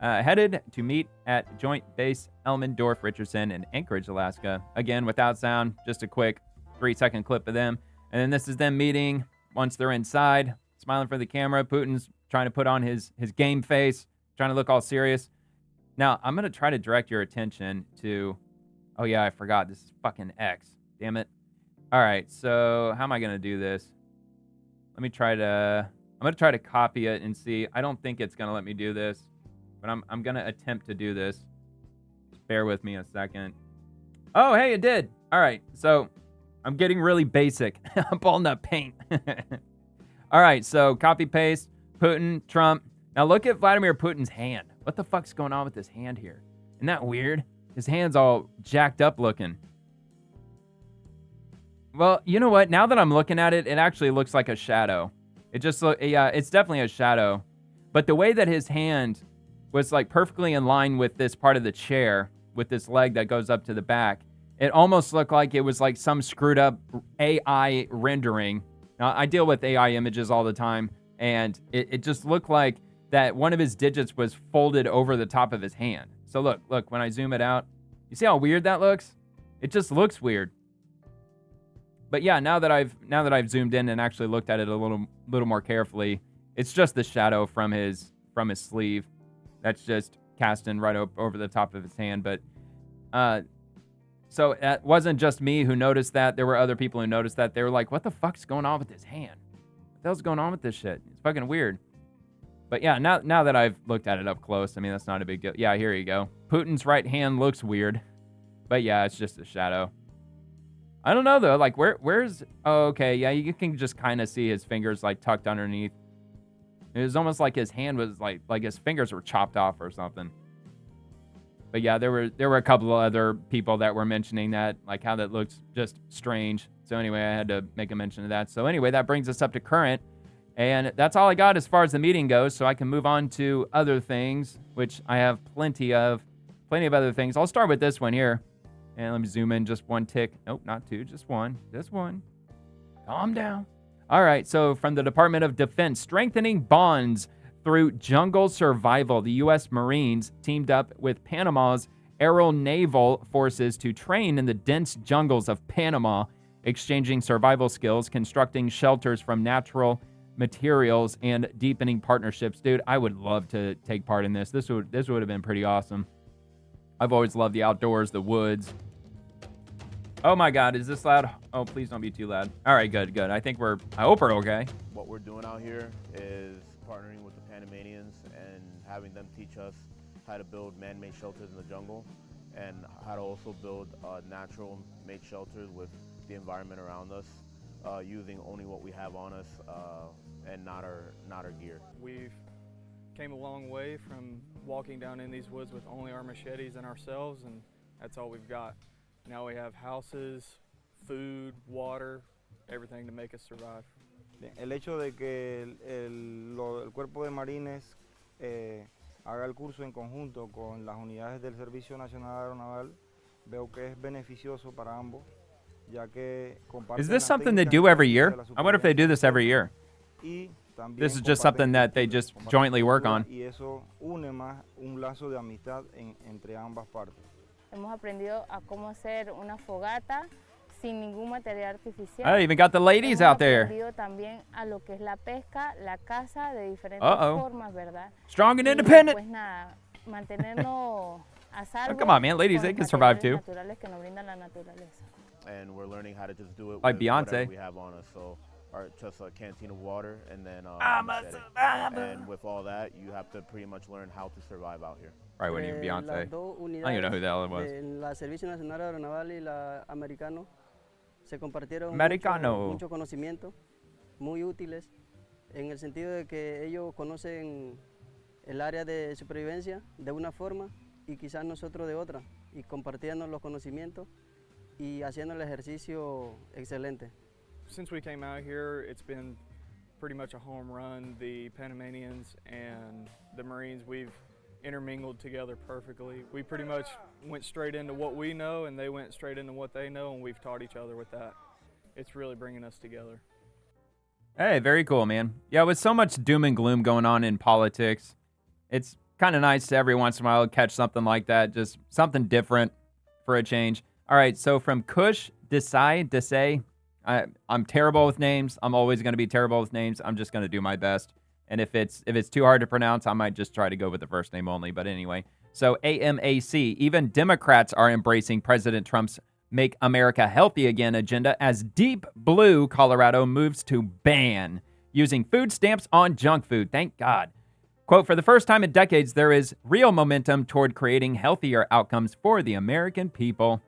headed to meet at Joint Base Elmendorf, Richardson, in Anchorage, Alaska. Again, without sound, just a quick 3-second clip of them. And then this is them meeting once they're inside, smiling for the camera. Putin's trying to put on his game face, trying to look all serious. Now, I'm going to try to direct your attention to... Oh, yeah, I forgot. This is fucking X. Damn it. All right, so how am I going to do this? Let me try to... I'm going to try to copy it and see. I don't think it's going to let me do this, but I'm going to attempt to do this. Just bear with me a second. Oh, hey, it did. All right, so I'm getting really basic. I'm pulling up paint. All right, so copy, paste, Putin, Trump. Now look at Vladimir Putin's hand. What the fuck's going on with his hand here? Isn't that weird? His hand's all jacked up looking. Well, you know what? Now that I'm looking at it, it actually looks like a shadow. Yeah, it's definitely a shadow. But the way that his hand was like perfectly in line with this part of the chair, with this leg that goes up to the back, it almost looked like it was like some screwed up AI rendering. Now, I deal with AI images all the time, and it just looked like that one of his digits was folded over the top of his hand. So look, when I zoom it out, you see how weird that looks? It just looks weird. But yeah, now that I've zoomed in and actually looked at it a little more carefully, it's just the shadow from from his sleeve. That's just casting right over the top of his hand. But so it wasn't just me who noticed that. There were other people who noticed that. They were like, what the fuck's going on with his hand? What the hell's going on with this shit? It's fucking weird. But yeah, now that I've looked at it up close, I mean, that's not a big deal. Yeah, here you go. Putin's right hand looks weird. But yeah, it's just a shadow. I don't know, though. Like, where's... Oh, okay, yeah, you can just kind of see his fingers, like, tucked underneath. It was almost like his hand was, like his fingers were chopped off or something. But yeah, there were a couple of other people that were mentioning that, like, how that looks just strange. So anyway, I had to make a mention of that. So anyway, that brings us up to current. And that's all I got as far as the meeting goes, so I can move on to other things, which I have plenty of other things. I'll start with this one here. And let me zoom in just one tick. Nope, not two, just one. Just one. Calm down. All right, so from the Department of Defense, strengthening bonds through jungle survival. The U.S. Marines teamed up with Panama's Aero Naval Forces to train in the dense jungles of Panama, exchanging survival skills, constructing shelters from natural materials, and deepening partnerships. Dude, I would love to take part in this. This would have been pretty awesome. I've always loved the outdoors, the woods. Oh my God, is this loud? Oh, please don't be too loud. All right, good. I hope we're okay. What we're doing out here is partnering with the Panamanians and having them teach us how to build man-made shelters in the jungle and how to also build natural-made shelters with the environment around us, using only what we have on us and not our gear. We've came a long way from walking down in these woods with only our machetes and ourselves, and that's all we've got. Now we have houses, food, water, everything to make us survive. El hecho de que el Cuerpo de Marines haga el curso en conjunto con las unidades del Servicio Nacional Aeronaval, veo que es beneficioso para ambos, ya que comparten. Is this something they do every year? I wonder if they do this every year. This is just something that they just jointly work on. Y eso une más un lazo de amistad entre ambas partes. Hemos aprendido a cómo hacer una fogata sin ningún material artificial. I even got the ladies out there. Hemos aprendido también a lo que es la pesca, la caza de diferentes formas, ¿verdad? Strong and independent. Pues nada, mantenernos a salvo. Oh, come on, man, ladies, they can survive too. Naturales que nos brinda la naturaleza. And we're learning how to just do it like with Beyonce. whatever we have on us. So, just a canteen of water, and then and with all that, you have to pretty much learn how to survive out here. Right, when you Beyonce. I don't even know who the hell it was. La Servicio Nacional Aeronaval y la Americano se compartieron mucho conocimiento, muy útiles, en el sentido de que ellos conocen el área de supervivencia de una forma y quizás nosotros de otra, y compartiendo los conocimientos y haciendo el ejercicio excelente. Since we came out here, it's been pretty much a home run. The Panamanians and the Marines, we've intermingled together perfectly. We pretty much went straight into what we know, and they went straight into what they know, and we've taught each other with that. It's really bringing us together. Hey, very cool, man. Yeah, with so much doom and gloom going on in politics, it's kind of nice to every once in a while catch something like that, just something different for a change. All right, so from Kush Desai, I'm terrible with names. I'm always going to be terrible with names. I'm just going to do my best. And if it's too hard to pronounce, I might just try to go with the first name only. But anyway, so AMAC, even Democrats are embracing President Trump's Make America Healthy Again agenda as Deep Blue Colorado moves to ban using food stamps on junk food. Thank God. Quote, for the first time in decades, there is real momentum toward creating healthier outcomes for the American people.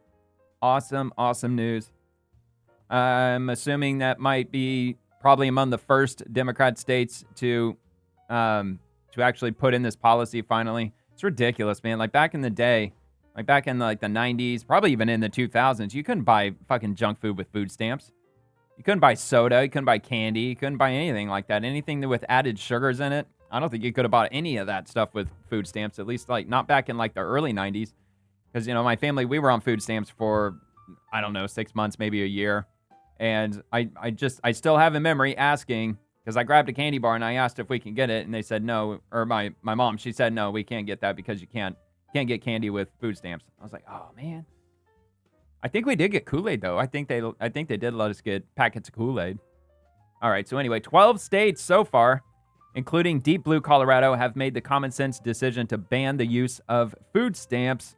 Awesome, awesome news. I'm assuming that might be probably among the first Democrat states to actually put in this policy finally. It's ridiculous, man. Like back in the day, like back in like the 90s, probably even in the 2000s, you couldn't buy fucking junk food with food stamps. You couldn't buy soda, you couldn't buy candy, you couldn't buy anything like that. Anything with added sugars in it. I don't think you could have bought any of that stuff with food stamps, at least like not back in like the early 90s. Because, you know, my family, we were on food stamps for, I don't know, 6 months, maybe a year. And I still have a memory asking, because I grabbed a candy bar and I asked if we can get it, and they said no. Or my mom, she said no, we can't get that because you can't get candy with food stamps. I was like, oh man. I think we did get Kool-Aid though. I think they did let us get packets of Kool-Aid. All right, so anyway, 12 states so far including Deep Blue Colorado, have made the common sense decision to ban the use of food stamps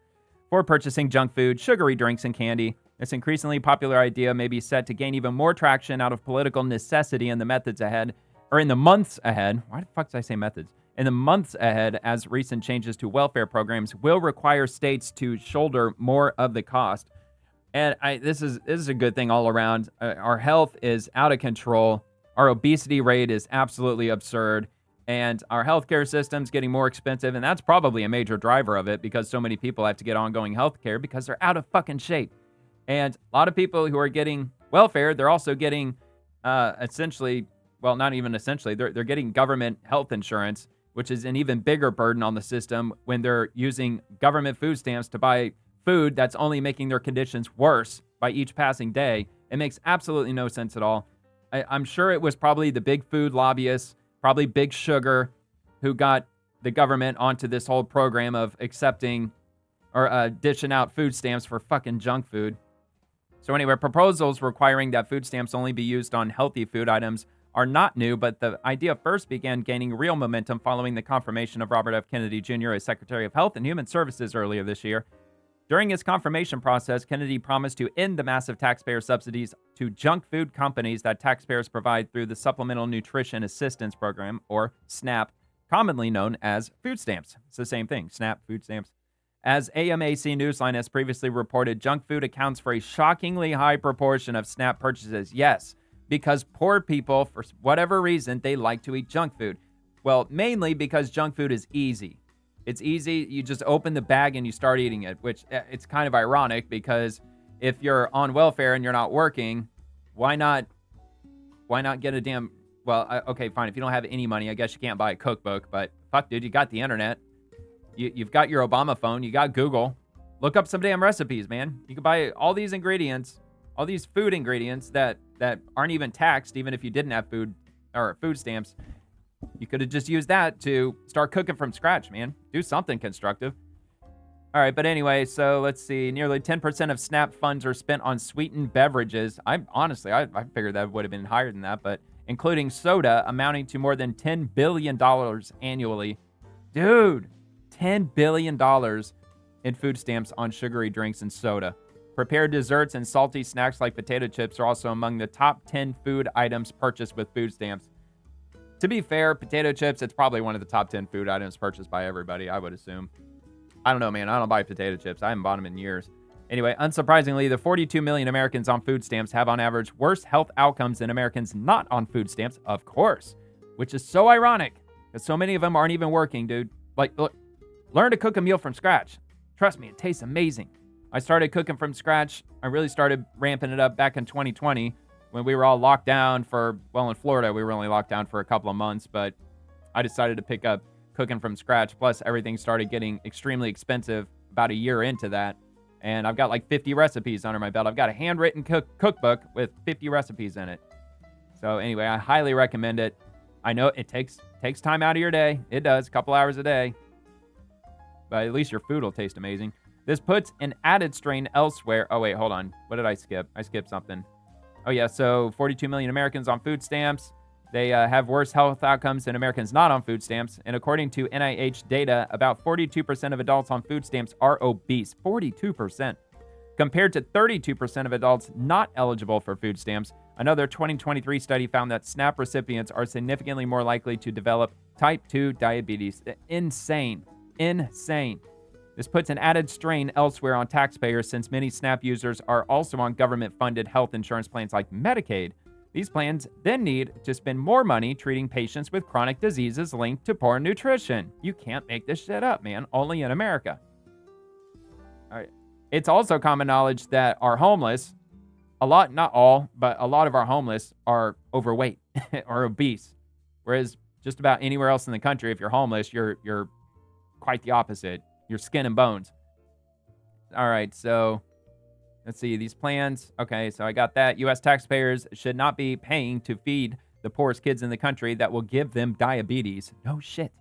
for purchasing junk food, sugary drinks, and candy. This increasingly popular idea may be set to gain even more traction out of political necessity in the months ahead. Why the fuck did I say methods? In the months ahead, as recent changes to welfare programs will require states to shoulder more of the cost. And this is a good thing all around. Our health is out of control. Our obesity rate is absolutely absurd. And our healthcare system's getting more expensive. And that's probably a major driver of it, because so many people have to get ongoing healthcare because they're out of fucking shape. And a lot of people who are getting welfare, they're also getting essentially, well, not even essentially, they're getting government health insurance, which is an even bigger burden on the system when they're using government food stamps to buy food that's only making their conditions worse by each passing day. It makes absolutely no sense at all. I'm sure it was probably the big food lobbyists, probably Big Sugar, who got the government onto this whole program of accepting or dishing out food stamps for fucking junk food. So anyway, proposals requiring that food stamps only be used on healthy food items are not new, but the idea first began gaining real momentum following the confirmation of Robert F. Kennedy Jr. as Secretary of Health and Human Services earlier this year. During his confirmation process, Kennedy promised to end the massive taxpayer subsidies to junk food companies that taxpayers provide through the Supplemental Nutrition Assistance Program, or SNAP, commonly known as food stamps. It's the same thing, SNAP, food stamps. As AMAC Newsline has previously reported, junk food accounts for a shockingly high proportion of SNAP purchases. Yes, because poor people, for whatever reason, they like to eat junk food. Well, mainly because junk food is easy. It's easy. You just open the bag and you start eating it, which it's kind of ironic because if you're on welfare and you're not working, why not get a damn, well, okay, fine. If you don't have any money, I guess you can't buy a cookbook, but fuck, dude, you got the internet. You've got your Obama phone. You got Google. Look up some damn recipes, man. You can buy all these ingredients, all these food ingredients that aren't even taxed, even if you didn't have food or food stamps. You could have just used that to start cooking from scratch, man. Do something constructive. All right, but anyway, so let's see. Nearly 10% of SNAP funds are spent on sweetened beverages. I figured that would have been higher than that, but including soda, amounting to more than $10 billion annually. Dude, $10 billion in food stamps on sugary drinks and soda. Prepared desserts and salty snacks like potato chips are also among the top 10 food items purchased with food stamps. To be fair, potato chips, it's probably one of the top 10 food items purchased by everybody, I would assume. I don't know, man. I don't buy potato chips. I haven't bought them in years. Anyway, unsurprisingly, the 42 million Americans on food stamps have on average worse health outcomes than Americans not on food stamps, of course, which is so ironic because so many of them aren't even working, dude. Like, look, learn to cook a meal from scratch. Trust me, it tastes amazing. I started cooking from scratch. I really started ramping it up back in 2020 when we were all locked down for, well, in Florida, we were only locked down for a couple of months, but I decided to pick up cooking from scratch. Plus, everything started getting extremely expensive about a year into that. And I've got like 50 recipes under my belt. I've got a handwritten cookbook with 50 recipes in it. So anyway, I highly recommend it. I know it takes time out of your day. It does, a couple hours a day. But at least your food will taste amazing. This puts an added strain elsewhere. Oh, wait, hold on. What did I skip? I skipped something. Oh, yeah, so 42 million Americans on food stamps. They have worse health outcomes than Americans not on food stamps. And according to NIH data, about 42% of adults on food stamps are obese. 42%. Compared to 32% of adults not eligible for food stamps. Another 2023 study found that SNAP recipients are significantly more likely to develop type 2 diabetes. Insane. Insane. This puts an added strain elsewhere on taxpayers since many SNAP users are also on government-funded health insurance plans like Medicaid. These plans then need to spend more money treating patients with chronic diseases linked to poor nutrition. You can't make this shit up, man. Only in America. All right. It's also common knowledge that our homeless, a lot, not all, but a lot of our homeless are overweight or obese. Whereas just about anywhere else in the country, if you're homeless, you're quite the opposite. You're skin and bones. All right, so let's see these plans. Okay, so I got that. U.S. taxpayers should not be paying to feed the poorest kids in the country that will give them diabetes. No shit.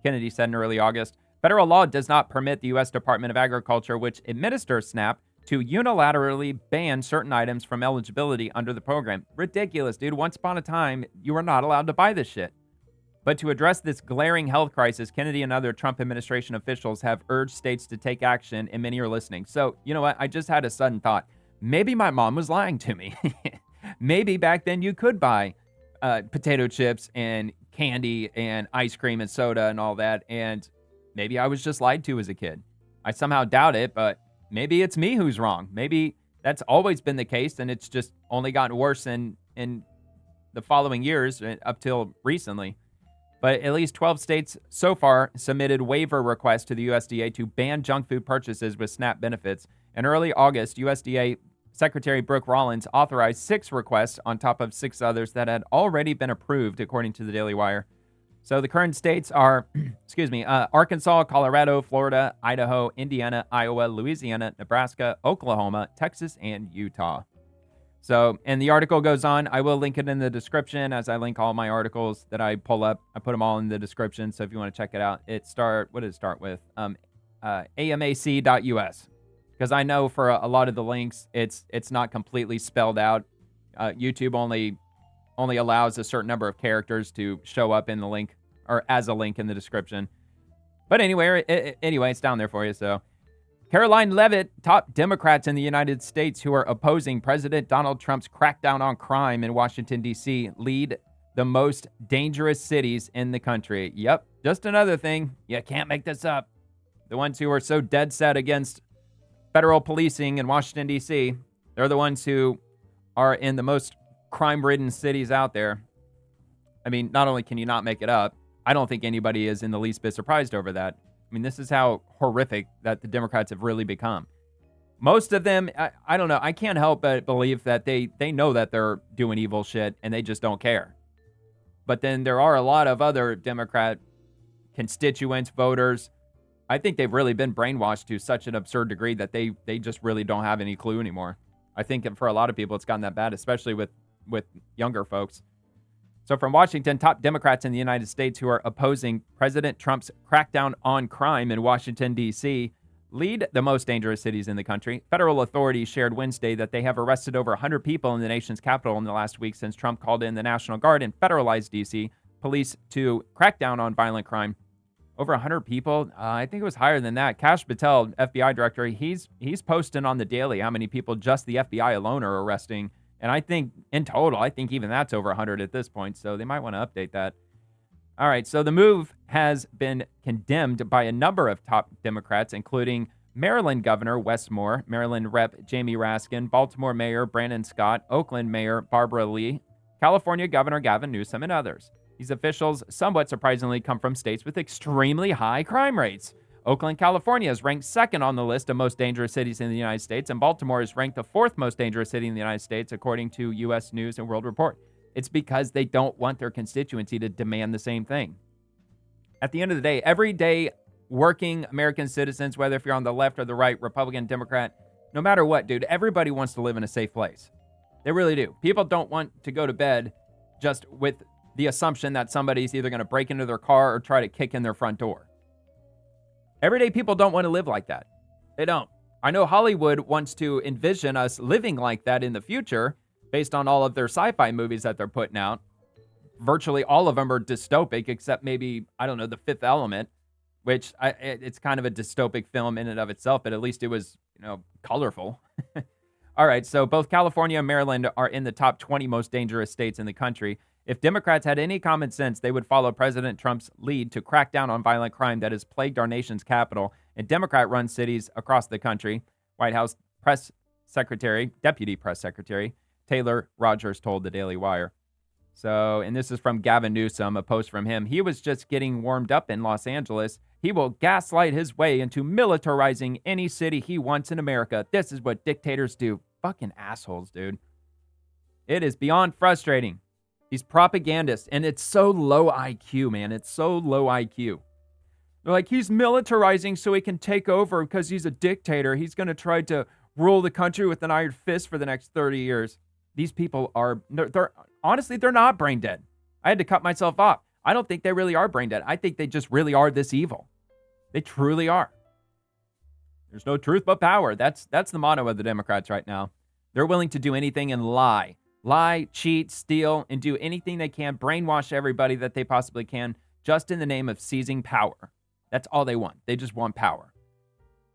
Kennedy said in early August. Federal law does not permit the U.S. Department of Agriculture, which administers SNAP, to unilaterally ban certain items from eligibility under the program. Ridiculous, dude. Once upon a time, you were not allowed to buy this shit. But to address this glaring health crisis, Kennedy and other Trump administration officials have urged states to take action, and many are listening. So, you know what? I just had a sudden thought. Maybe my mom was lying to me. Maybe back then you could buy potato chips and candy and ice cream and soda and all that, and maybe I was just lied to as a kid. I somehow doubt it, but maybe it's me who's wrong. Maybe that's always been the case, and it's just only gotten worse in the following years up till recently. But at least 12 states so far submitted waiver requests to the USDA to ban junk food purchases with SNAP benefits. In early August, USDA Secretary Brooke Rollins authorized 6 requests on top of 6 others that had already been approved, according to the Daily Wire. So the current states are, Arkansas, Colorado, Florida, Idaho, Indiana, Iowa, Louisiana, Nebraska, Oklahoma, Texas, and Utah. So, and the article goes on. I will link it in the description as I link all my articles that I pull up. I put them all in the description. So if you want to check it out, what did it start with? AMAC.us. Because I know for a lot of the links, it's not completely spelled out. YouTube only allows a certain number of characters to show up in the link or as a link in the description. But anyway, it's down there for you. So Caroline Leavitt, top Democrats in the United States who are opposing President Donald Trump's crackdown on crime in Washington, D.C., lead the most dangerous cities in the country. Yep, just another thing. You can't make this up. The ones who are so dead set against federal policing in Washington, D.C., they're the ones who are in the most crime-ridden cities out there. I mean, not only can you not make it up, I don't think anybody is in the least bit surprised over that. I mean, this is how horrific that the Democrats have really become. Most of them, I don't know, I can't help but believe that they know that they're doing evil shit and they just don't care. But then there are a lot of other Democrat constituents, voters. I think they've really been brainwashed to such an absurd degree that they just really don't have any clue anymore. I think for a lot of people, it's gotten that bad, especially with younger folks. So from Washington, top Democrats in the United States who are opposing President Trump's crackdown on crime in Washington, D.C., lead the most dangerous cities in the country. Federal authorities shared Wednesday that they have arrested over 100 people in the nation's capital in the last week since Trump called in the National Guard and federalized D.C. police to crack down on violent crime. Over 100 people? I think it was higher than that. Kash Patel, FBI director, he's posting on the daily how many people just the FBI alone are arresting. And I think in total, even that's over 100 at this point. So they might want to update that. All right. So the move has been condemned by a number of top Democrats, including Maryland Governor Wes Moore, Maryland Rep. Jamie Raskin, Baltimore Mayor Brandon Scott, Oakland Mayor Barbara Lee, California Governor Gavin Newsom, and others. These officials, somewhat surprisingly, come from states with extremely high crime rates. Oakland, California is ranked second on the list of most dangerous cities in the United States, and Baltimore is ranked the 4th most dangerous city in the United States, according to U.S. News and World Report. It's because they don't want their constituency to demand the same thing. At the end of the day, everyday working American citizens, whether if you're on the left or the right, Republican, Democrat, no matter what, dude, everybody wants to live in a safe place. They really do. People don't want to go to bed just with the assumption that somebody's either going to break into their car or try to kick in their front door. Everyday people don't want to live like that. They don't. I know Hollywood wants to envision us living like that in the future based on all of their sci-fi movies that they're putting out. Virtually all of them are dystopic, except maybe, I don't know, The Fifth Element, which it's kind of a dystopic film in and of itself, but at least it was, colorful. All right, so both California and Maryland are in the top 20 most dangerous states in the country. If Democrats had any common sense, they would follow President Trump's lead to crack down on violent crime that has plagued our nation's capital in Democrat-run cities across the country. White House Deputy Press Secretary Taylor Rogers told the Daily Wire. So, and this is from Gavin Newsom, a post from him. He was just getting warmed up in Los Angeles. He will gaslight his way into militarizing any city he wants in America. This is what dictators do. Fucking assholes, dude. It is beyond frustrating. These propagandists, and it's so low IQ, man. It's so low IQ. They're like, he's militarizing so he can take over because he's a dictator. He's going to try to rule the country with an iron fist for the next 30 years. These people are, honestly, they're not brain dead. I had to cut myself off. I don't think they really are brain dead. I think they just really are this evil. They truly are. There's no truth but power. That's the motto of the Democrats right now. They're willing to do anything and lie lie, cheat, steal, and do anything they can, brainwash everybody that they possibly can, just in the name of seizing power. That's all they want. They just want power.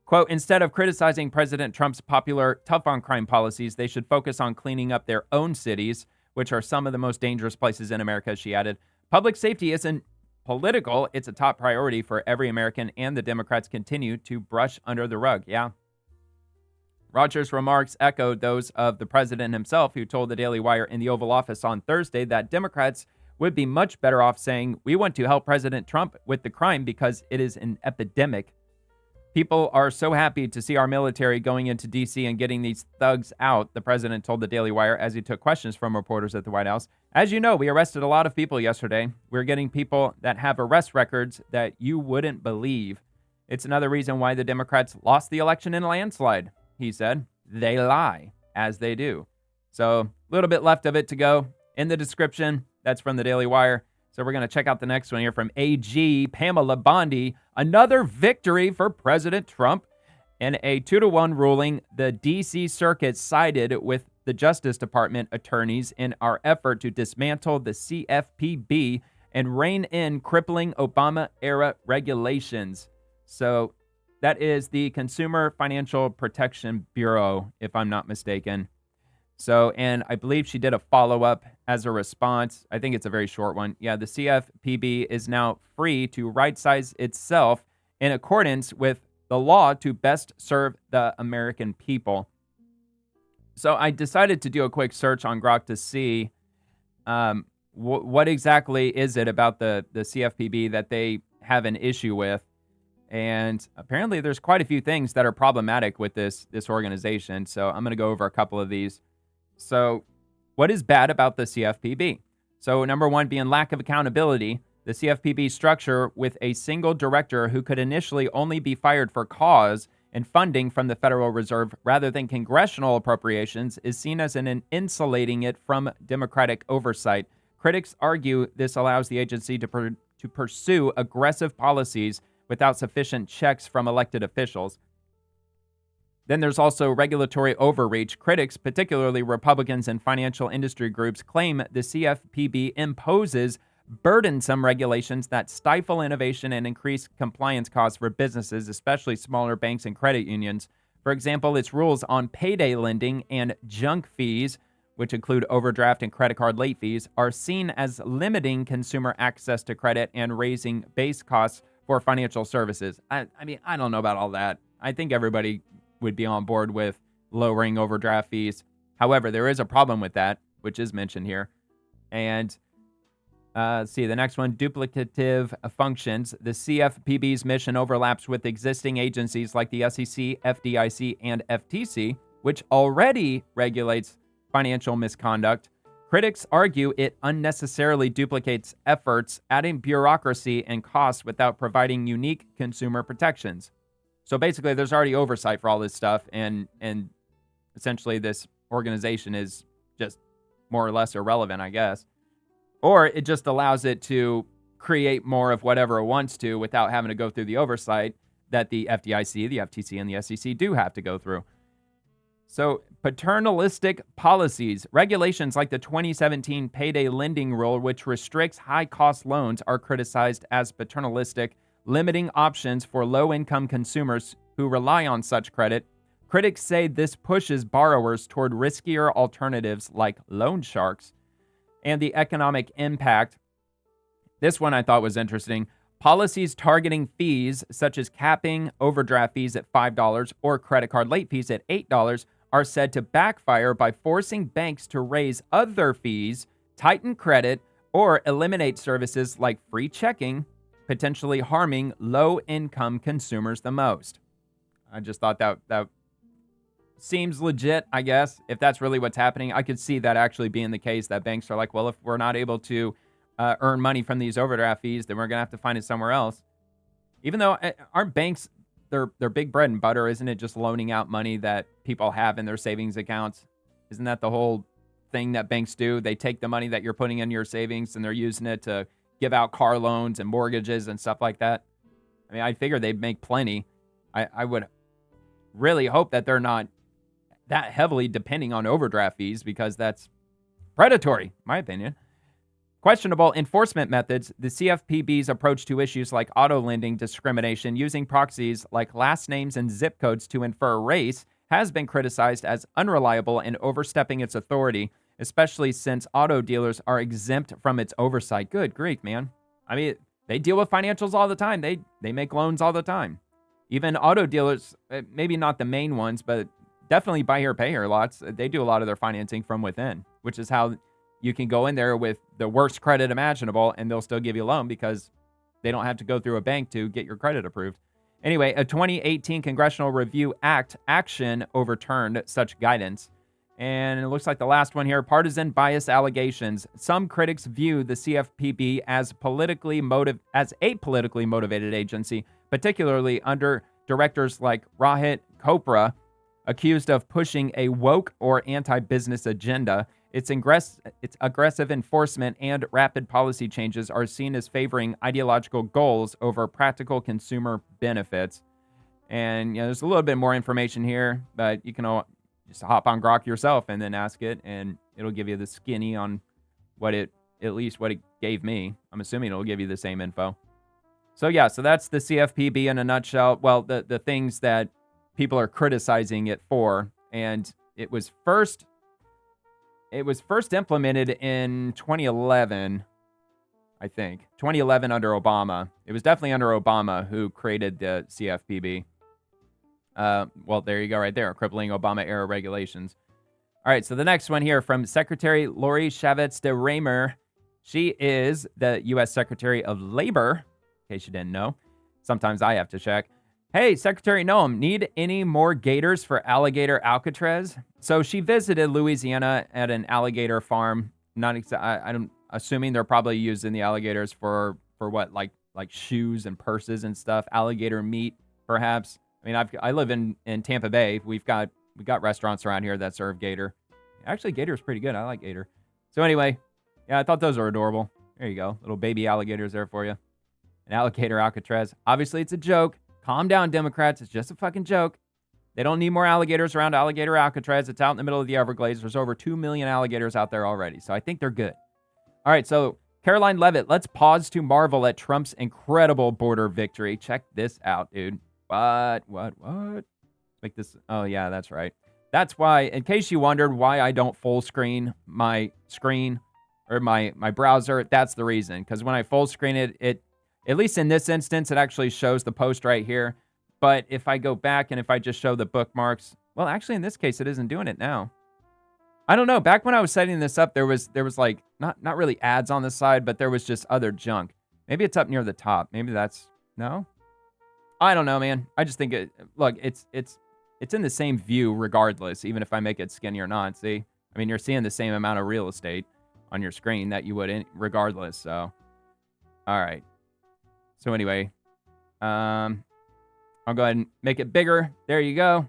Quote, instead of criticizing President Trump's popular tough-on-crime policies, they should focus on cleaning up their own cities, which are some of the most dangerous places in America, she added. Public safety isn't political. It's a top priority for every American, and the Democrats continue to brush under the rug. Yeah. Rogers' remarks echoed those of the president himself, who told the Daily Wire in the Oval Office on Thursday that Democrats would be much better off saying, we want to help President Trump with the crime because it is an epidemic. People are so happy to see our military going into D.C. and getting these thugs out, the president told the Daily Wire as he took questions from reporters at the White House. As you know, we arrested a lot of people yesterday. We're getting people that have arrest records that you wouldn't believe. It's another reason why the Democrats lost the election in a landslide, he said. They lie, as they do. So a little bit left of it to go in the description. That's from the Daily Wire. So we're going to check out the next one here from AG Pamela Bondi. Another victory for President Trump. In a 2-1 ruling, the D.C. Circuit sided with the Justice Department attorneys in our effort to dismantle the CFPB and rein in crippling Obama-era regulations. So that is the Consumer Financial Protection Bureau, if I'm not mistaken. So, and I believe she did a follow-up as a response. I think it's a very short one. Yeah, the CFPB is now free to right-size itself in accordance with the law to best serve the American people. So I decided to do a quick search on Govt to see what exactly is it about the CFPB that they have an issue with. And apparently there's quite a few things that are problematic with this organization. So I'm going to go over a couple of these. So what is bad about the CFPB? So number one being lack of accountability. The CFPB structure with a single director who could initially only be fired for cause and funding from the Federal Reserve rather than congressional appropriations is seen as an insulating it from Democratic oversight. Critics argue this allows the agency to pursue aggressive policies without sufficient checks from elected officials. Then there's also regulatory overreach. Critics, particularly Republicans and financial industry groups, claim the CFPB imposes burdensome regulations that stifle innovation and increase compliance costs for businesses, especially smaller banks and credit unions. For example, its rules on payday lending and junk fees, which include overdraft and credit card late fees, are seen as limiting consumer access to credit and raising base costs for financial services. I mean, I don't know about all that. I think everybody would be on board with lowering overdraft fees. However, there is a problem with that, which is mentioned here. And see, the next one, duplicative functions. The CFPB's mission overlaps with existing agencies like the SEC, FDIC, and FTC, which already regulates financial misconduct. Critics argue it unnecessarily duplicates efforts, adding bureaucracy and costs without providing unique consumer protections. So basically, there's already oversight for all this stuff, and essentially this organization is just more or less irrelevant, I guess. Or it just allows it to create more of whatever it wants to without having to go through the oversight that the FDIC, the FTC, and the SEC do have to go through. So paternalistic policies, regulations like the 2017 payday lending rule, which restricts high-cost loans, are criticized as paternalistic, limiting options for low-income consumers who rely on such credit. Critics say this pushes borrowers toward riskier alternatives like loan sharks. And the economic impact, this one I thought was interesting. Policies targeting fees such as capping overdraft fees at $5 or credit card late fees at $8 are said to backfire by forcing banks to raise other fees, tighten credit, or eliminate services like free checking, potentially harming low-income consumers the most. I just thought that seems legit, I guess. If that's really what's happening, I could see that actually being the case, that banks are like, well, if we're not able to earn money from these overdraft fees, then we're going to have to find it somewhere else. Even though aren't banks, their big bread and butter, isn't it just loaning out money that people have in their savings accounts? Isn't that the whole thing that banks do? They take the money that you're putting in your savings and they're using it to give out car loans and mortgages and stuff like that. I mean, I figure they'd make plenty. I would really hope that they're not that heavily depending on overdraft fees, because that's predatory, my opinion. Questionable enforcement methods. The CFPB's approach to issues like auto lending discrimination using proxies like last names and zip codes to infer race has been criticized as unreliable and overstepping its authority, especially since auto dealers are exempt from its oversight. Good grief, man. I mean, they deal with financials all the time. They make loans all the time. Even auto dealers, maybe not the main ones, but definitely buy here, pay here lots. They do a lot of their financing from within, which is how you can go in there with the worst credit imaginable and they'll still give you a loan because they don't have to go through a bank to get your credit approved. Anyway, a 2018 Congressional Review Act action overturned such guidance. And it looks like the last one here, partisan bias allegations. Some critics view the CFPB as a politically motivated agency, particularly under directors like Rohit Chopra, accused of pushing a woke or anti-business agenda. Its aggressive enforcement and rapid policy changes are seen as favoring ideological goals over practical consumer benefits. And there's a little bit more information here, but you can all just hop on Grok yourself and then ask it, and it'll give you the skinny on what it gave me. I'm assuming it'll give you the same info. So yeah, so that's the CFPB in a nutshell. Well, the things that people are criticizing it for, and it was first implemented in 2011, I think. 2011 under Obama. It was definitely under Obama who created the CFPB. Well, there you go right there. Crippling Obama-era regulations. All right, so the next one here from Secretary Lori Chavez de Raymer. She is the U.S. Secretary of Labor, in case you didn't know. Sometimes I have to check. Hey, Secretary Noem, need any more gators for alligator Alcatraz? So she visited Louisiana at an alligator farm. I'm assuming they're probably using the alligators for what, like shoes and purses and stuff. Alligator meat, perhaps. I mean, I live in Tampa Bay. We've got restaurants around here that serve gator. Actually, gator's pretty good. I like gator. So anyway, yeah, I thought those were adorable. There you go, little baby alligators there for you. An alligator Alcatraz. Obviously, it's a joke. Calm down, Democrats. It's just a fucking joke. They don't need more alligators around alligator Alcatraz. It's out in the middle of the Everglades. There's over 2 million alligators out there already. So I think they're good. All right, so Caroline Leavitt, let's pause to marvel at Trump's incredible border victory. Check this out, dude. What? Make this. Oh, yeah, that's right. That's why, in case you wondered why I don't full screen my screen or my browser, that's the reason. Because when I full screen it, at least in this instance, it actually shows the post right here. But if I go back and if I just show the bookmarks, well, actually, in this case, it isn't doing it now. I don't know. Back when I was setting this up, there was like not really ads on the side, but there was just other junk. Maybe it's up near the top. Maybe that's no. I don't know, man. I just think look, it's in the same view regardless, even if I make it skinny or not. See, I mean, you're seeing the same amount of real estate on your screen that you would regardless. So, all right. So anyway, I'll go ahead and make it bigger. There you go.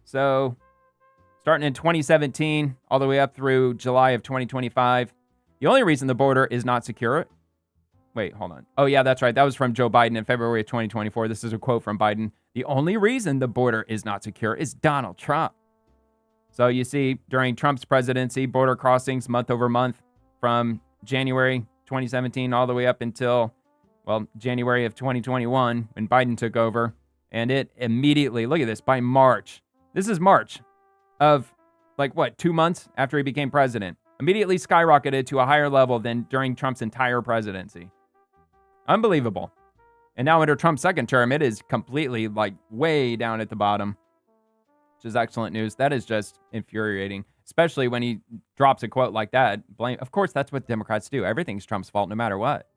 So starting in 2017, all the way up through July of 2025. The only reason the border is not secure. Wait, hold on. Oh, yeah, that's right. That was from Joe Biden in February of 2024. This is a quote from Biden. The only reason the border is not secure is Donald Trump. So you see, during Trump's presidency, border crossings month over month from January 2017 all the way up until, well, January of 2021 when Biden took over. And it immediately, look at this, by March. This is March of, 2 months after he became president. Immediately skyrocketed to a higher level than during Trump's entire presidency. Unbelievable. And now under Trump's second term, it is completely way down at the bottom, which is excellent news. That is just infuriating, especially when he drops a quote like that. Of course, that's what Democrats do. Everything's Trump's fault no matter what.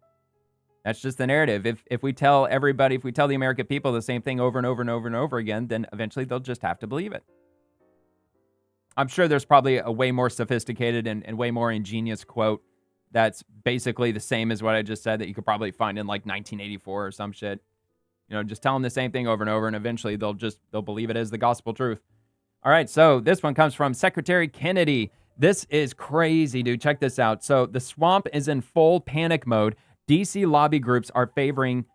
That's just the narrative. If we tell the American people the same thing over and over and over and over again, then eventually they'll just have to believe it. I'm sure there's probably a way more sophisticated and way more ingenious quote that's basically the same as what I just said that you could probably find in 1984 or some shit. Just tell them the same thing over and over, and eventually they'll believe it as the gospel truth. All right, so this one comes from Secretary Kennedy. This is crazy, dude. Check this out. So the swamp is in full panic mode. D.C. lobby groups are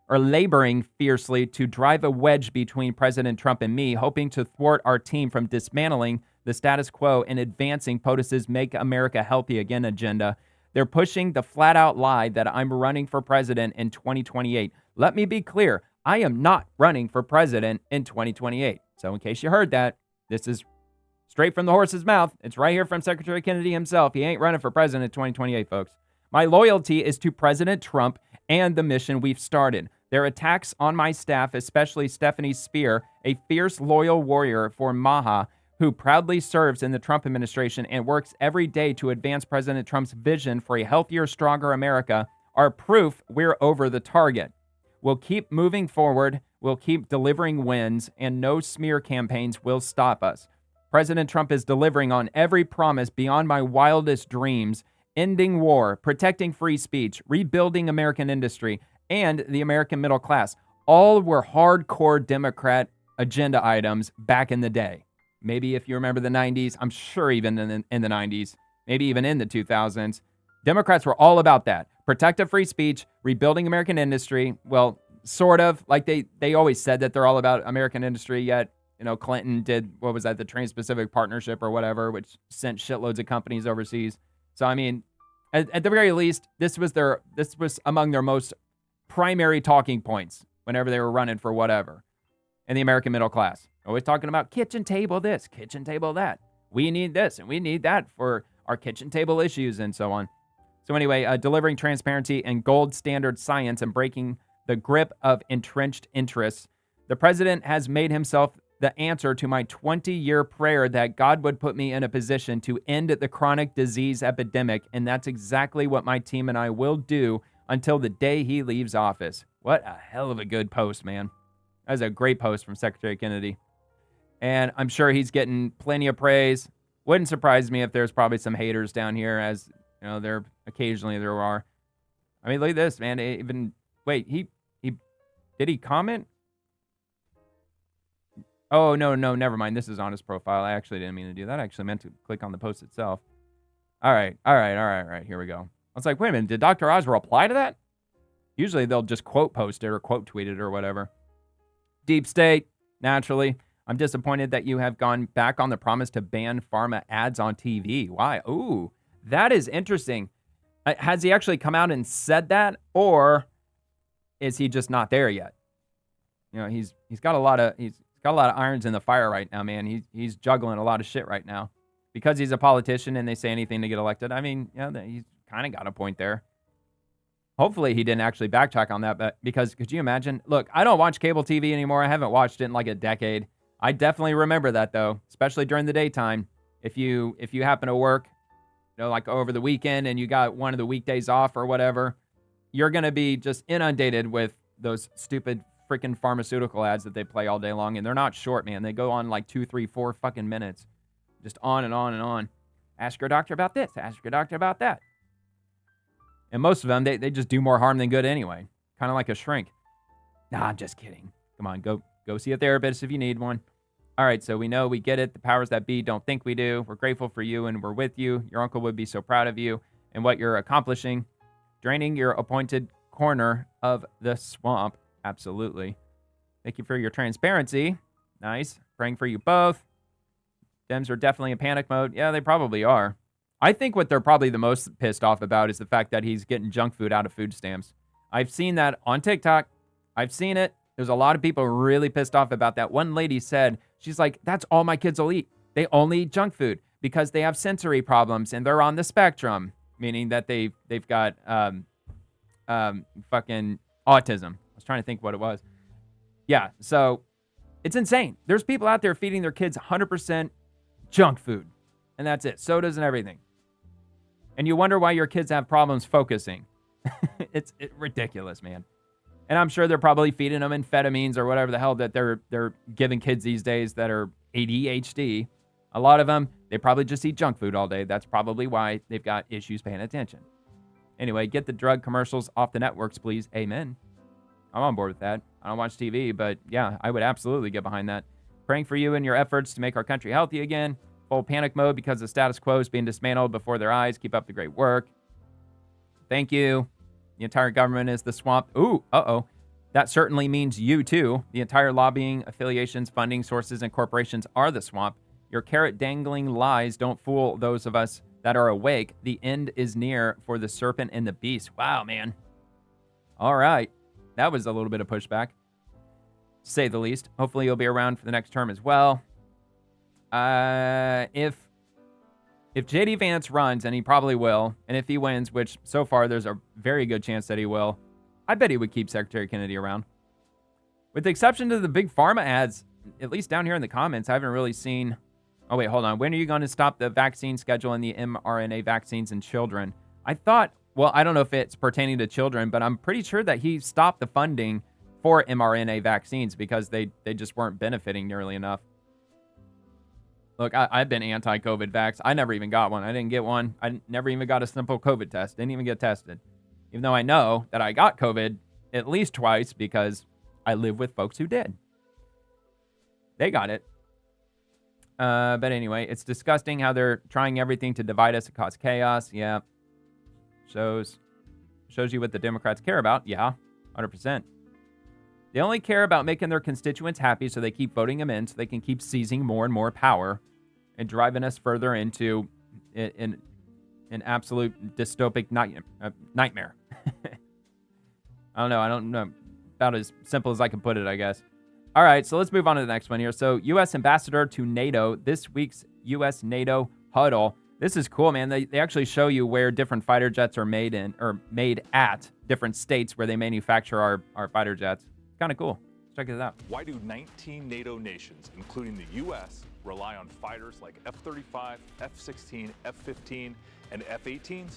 laboring fiercely to drive a wedge between President Trump and me, hoping to thwart our team from dismantling the status quo and advancing POTUS's Make America Healthy Again agenda. They're pushing the flat-out lie that I'm running for president in 2028. Let me be clear. I am not running for president in 2028. So in case you heard that, this is straight from the horse's mouth. It's right here from Secretary Kennedy himself. He ain't running for president in 2028, folks. My loyalty is to President Trump and the mission we've started. Their attacks on my staff, especially Stephanie Spear, a fierce, loyal warrior for MAHA, who proudly serves in the Trump administration and works every day to advance President Trump's vision for a healthier, stronger America, are proof we're over the target. We'll keep moving forward, we'll keep delivering wins, and no smear campaigns will stop us. President Trump is delivering on every promise beyond my wildest dreams, ending war, protecting free speech, rebuilding American industry, and the American middle class. All were hardcore Democrat agenda items back in the day. Maybe if you remember the 90s, I'm sure even in the 90s, maybe even in the 2000s, Democrats were all about that. Protective free speech, rebuilding American industry. Well, sort of, like they always said that they're all about American industry, yet, you know, Clinton did, what was that, the Trans-Pacific Partnership or whatever, which sent shitloads of companies overseas. So, I mean, at the very least, this was among their most primary talking points whenever they were running for whatever. And the American middle class. Always talking about kitchen table this, kitchen table that. We need this and we need that for our kitchen table issues and so on. So anyway, delivering transparency and gold standard science and breaking the grip of entrenched interests. The president has made himself the answer to my 20-year prayer that God would put me in a position to end the chronic disease epidemic, and that's exactly what my team and I will do until the day he leaves office. What a hell of a good post, man. That was a great post from Secretary Kennedy. And I'm sure he's getting plenty of praise. Wouldn't surprise me if there's probably some haters down here, as you know, there are. I mean, look at this, man. He did he comment? Oh, no, never mind. This is on his profile. I actually didn't mean to do that. I actually meant to click on the post itself. All right. Here we go. I was like, wait a minute. Did Dr. Oz reply to that? Usually they'll just quote post it or quote tweet it or whatever. Deep state, naturally. I'm disappointed that you have gone back on the promise to ban pharma ads on TV. Why? Ooh, that is interesting. Has he actually come out and said that, or is he just not there yet? You know, he's got a lot of irons in the fire right now, man. He's juggling a lot of shit right now because he's a politician and they say anything to get elected. I mean, yeah, he's kind of got a point there. Hopefully he didn't actually backtrack on that, but because could you imagine? Look, I don't watch cable TV anymore. I haven't watched it in like a decade. I definitely remember that though, especially during the daytime. If you happen to work, you know, like over the weekend and you got one of the weekdays off or whatever, you're going to be just inundated with those stupid freaking pharmaceutical ads that they play all day long. And they're not short, man. They go on like 2, 3, 4 fucking minutes. Just on and on and on. Ask your doctor about this. Ask your doctor about that. And most of them, they just do more harm than good anyway. Kind of like a shrink. Nah, I'm just kidding. Come on, go see a therapist if you need one. All right, so we know, we get it. The powers that be don't think we do. We're grateful for you and we're with you. Your uncle would be so proud of you and what you're accomplishing. Draining your appointed corner of the swamp. Absolutely. Thank you for your transparency. Nice. Praying for you both. Dems are definitely in panic mode. Yeah, they probably are. I think what they're probably the most pissed off about is the fact that he's getting junk food out of food stamps. I've seen that on TikTok. I've seen it. There's a lot of people really pissed off about that. One lady said, she's like, that's all my kids will eat. They only eat junk food because they have sensory problems and they're on the spectrum, meaning that they've got fucking autism. I was trying to think what it was. Yeah, so it's insane. There's people out there feeding their kids 100% junk food, and that's it. Sodas and everything. And you wonder why your kids have problems focusing. It's ridiculous, man. And I'm sure they're probably feeding them amphetamines or whatever the hell that they're giving kids these days that are ADHD. A lot of them, they probably just eat junk food all day. That's probably why they've got issues paying attention. Anyway, get the drug commercials off the networks, please. Amen. I'm on board with that. I don't watch TV, but yeah, I would absolutely get behind that. Praying for you and your efforts to make our country healthy again. Full panic mode because the status quo is being dismantled before their eyes. Keep up the great work. Thank you. The entire government is the swamp. Ooh, That certainly means you too. The entire lobbying, affiliations, funding sources, and corporations are the swamp. Your carrot-dangling lies don't fool those of us that are awake. The end is near for the serpent and the beast. Wow, man. All right. That was a little bit of pushback, to say the least. Hopefully he'll be around for the next term as well. If J.D. Vance runs, and he probably will, and if he wins, which so far there's a very good chance that he will, I bet he would keep Secretary Kennedy around. With the exception to the big pharma ads, at least down here in the comments, I haven't really seen... Oh, wait, hold on. When are you going to stop the vaccine schedule and the mRNA vaccines in children? I thought, well, I don't know if it's pertaining to children, but I'm pretty sure that he stopped the funding for mRNA vaccines because they just weren't benefiting nearly enough. Look, I've been anti-COVID vax. I never even got one. I didn't get one. I never even got a simple COVID test. Didn't even get tested. Even though I know that I got COVID at least twice because I live with folks who did. They got it. But anyway, it's disgusting how they're trying everything to divide us and cause chaos. Yeah. Shows you what the Democrats care about. Yeah, 100%. They only care about making their constituents happy, so they keep voting them in so they can keep seizing more and more power and driving us further into an absolute dystopic nightmare. I don't know. About as simple as I can put it, I guess. All right, so let's move on to the next one here. So, U.S. Ambassador to NATO, this week's U.S.-NATO huddle. This is cool, man. They actually show you where different fighter jets are made at different states where they manufacture our fighter jets. It's kind of cool. Check it out. Why do 19 NATO nations, including the U.S., rely on fighters like F-35, F-16, F-15, and F-18s?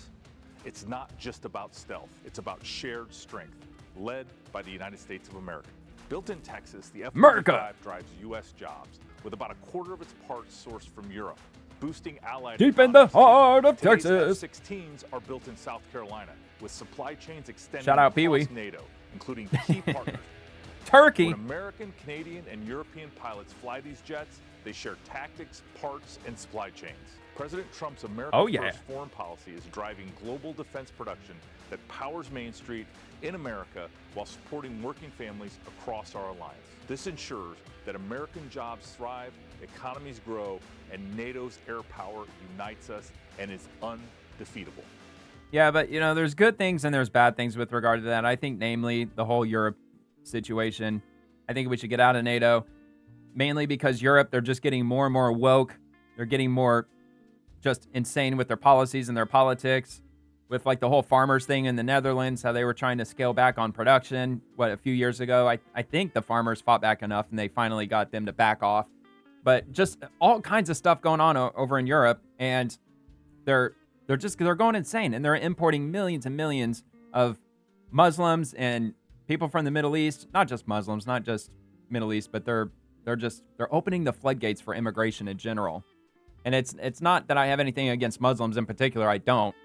It's not just about stealth. It's about shared strength, led by the United States of America. Built in Texas, the F-35 drives U.S. jobs, with about a quarter of its parts sourced from Europe, boosting allied deep in the heart of Texas. F-16s are built in South Carolina, with supply chains extending shout out across NATO, including key partners. Turkey. When American, Canadian, and European pilots fly these jets, they share tactics, parts, and supply chains. President Trump's America First foreign policy is driving global defense production that powers Main Street in America while supporting working families across our alliance. This ensures that American jobs thrive, economies grow, and NATO's air power unites us and is undefeatable. Yeah, but, there's good things and there's bad things with regard to that. I think, namely, the whole Europe situation. I think we should get out of NATO, mainly because Europe, they're just getting more and more woke. They're getting more just insane with their policies and their politics. With like the whole farmers thing in the Netherlands, how they were trying to scale back on production, a few years ago. I think the farmers fought back enough and they finally got them to back off. But just all kinds of stuff going on over in Europe, and they're going insane, and they're importing millions and millions of Muslims and people from the Middle East, not just Muslims, not just Middle East, but they're opening the floodgates for immigration in general. And it's not that I have anything against Muslims in particular, I don't.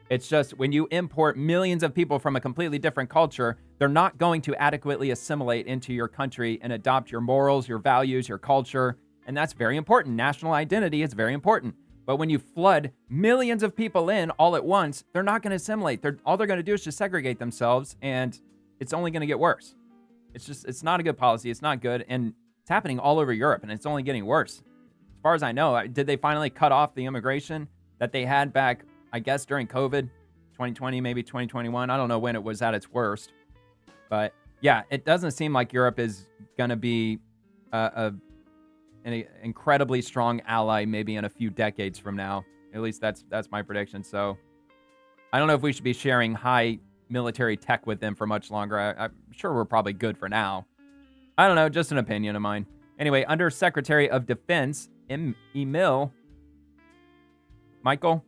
It's just when you import millions of people from a completely different culture, they're not going to adequately assimilate into your country and adopt your morals, your values, your culture. And that's very important. National identity is very important. But when you flood millions of people in all at once, they're not going to assimilate. All they're going to do is just segregate themselves, and it's only going to get worse. It's not a good policy. It's not good. And it's happening all over Europe, and it's only getting worse. As far as I know, did they finally cut off the immigration that they had back, I guess, during COVID, 2020, maybe 2021. I don't know when it was at its worst. But yeah, it doesn't seem like Europe is going to be an incredibly strong ally maybe in a few decades from now. At least that's my prediction. So I don't know if we should be sharing high military tech with them for much longer. I'm sure we're probably good for now. I don't know, just an opinion of mine. Anyway, Under Secretary of Defense, Emil Michael,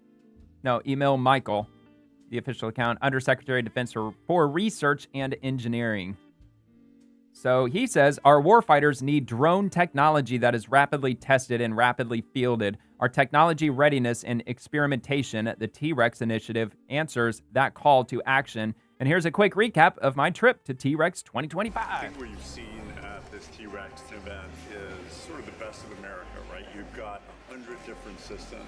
the official account, Under Secretary of Defense for Research and Engineering. So he says, our warfighters need drone technology that is rapidly tested and rapidly fielded. Our technology readiness and experimentation, the T-Rex initiative, answers that call to action. And here's a quick recap of my trip to T-Rex 2025. I think what you've seen at this T-Rex event is sort of the best of America, right? You've got 100 different systems.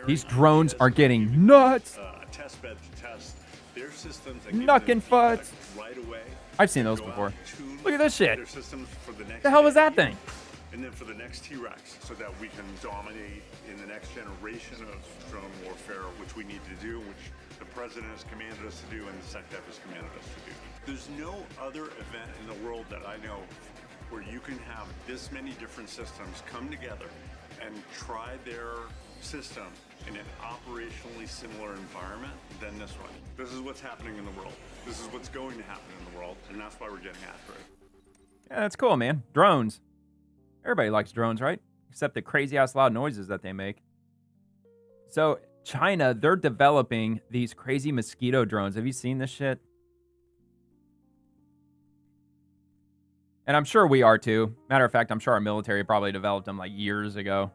These drones are getting nuts. A test bed to test their systems. Knuckin' futz. Right away. I've seen those before. Look at this shit. The hell was that thing? and then for the next T-Rex, so that we can dominate in the next generation of drone warfare, which we need to do, which the president has commanded us to do, and the SecDef has commanded us to do. There's no other event in the world that I know where you can have this many different systems come together and try their system in an operationally similar environment than this one. This is what's happening in the world. This is what's going to happen in the world, and that's why we're getting after it. Yeah, that's cool, man. Drones. Everybody likes drones, right? Except the crazy-ass loud noises that they make. So, China, they're developing these crazy mosquito drones. Have you seen this shit? And I'm sure we are, too. Matter of fact, I'm sure our military probably developed them, like, years ago.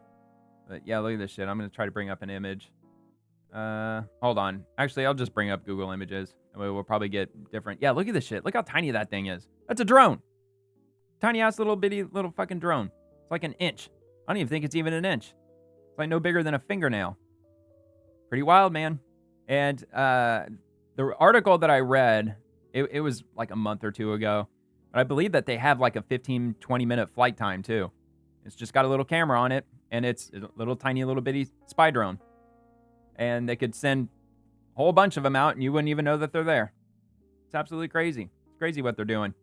But, yeah, look at this shit. I'm going to try to bring up an image. Hold on. Actually, I'll just bring up Google Images. And we'll probably get different. Yeah, look at this shit. Look how tiny that thing is. That's a drone. Tiny-ass little bitty little fucking drone. It's like an inch. I don't even think it's even an inch. It's like no bigger than a fingernail. Pretty wild, man. And the article that I read, it was like a month or two ago. But I believe that they have like a 15, 20-minute flight time, too. It's just got a little camera on it, and it's a little tiny little bitty spy drone. And they could send a whole bunch of them out, and you wouldn't even know that they're there. It's absolutely crazy. It's crazy what they're doing.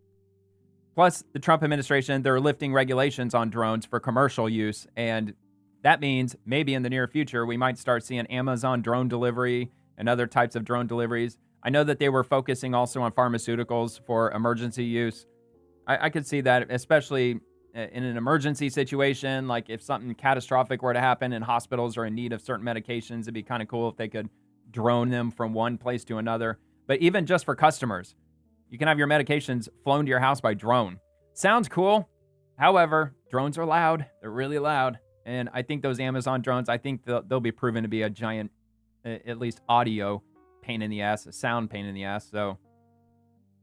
Plus, the Trump administration, they're lifting regulations on drones for commercial use, and that means maybe in the near future, we might start seeing Amazon drone delivery and other types of drone deliveries. I know that they were focusing also on pharmaceuticals for emergency use. I could see that, especially in an emergency situation, like if something catastrophic were to happen and hospitals are in need of certain medications, it'd be kind of cool if they could drone them from one place to another. But even just for customers, you can have your medications flown to your house by drone. Sounds cool. However, drones are loud. They're really loud. And I think those Amazon drones, I think they'll be proven to be a giant, at least audio pain in the ass, a sound pain in the ass. So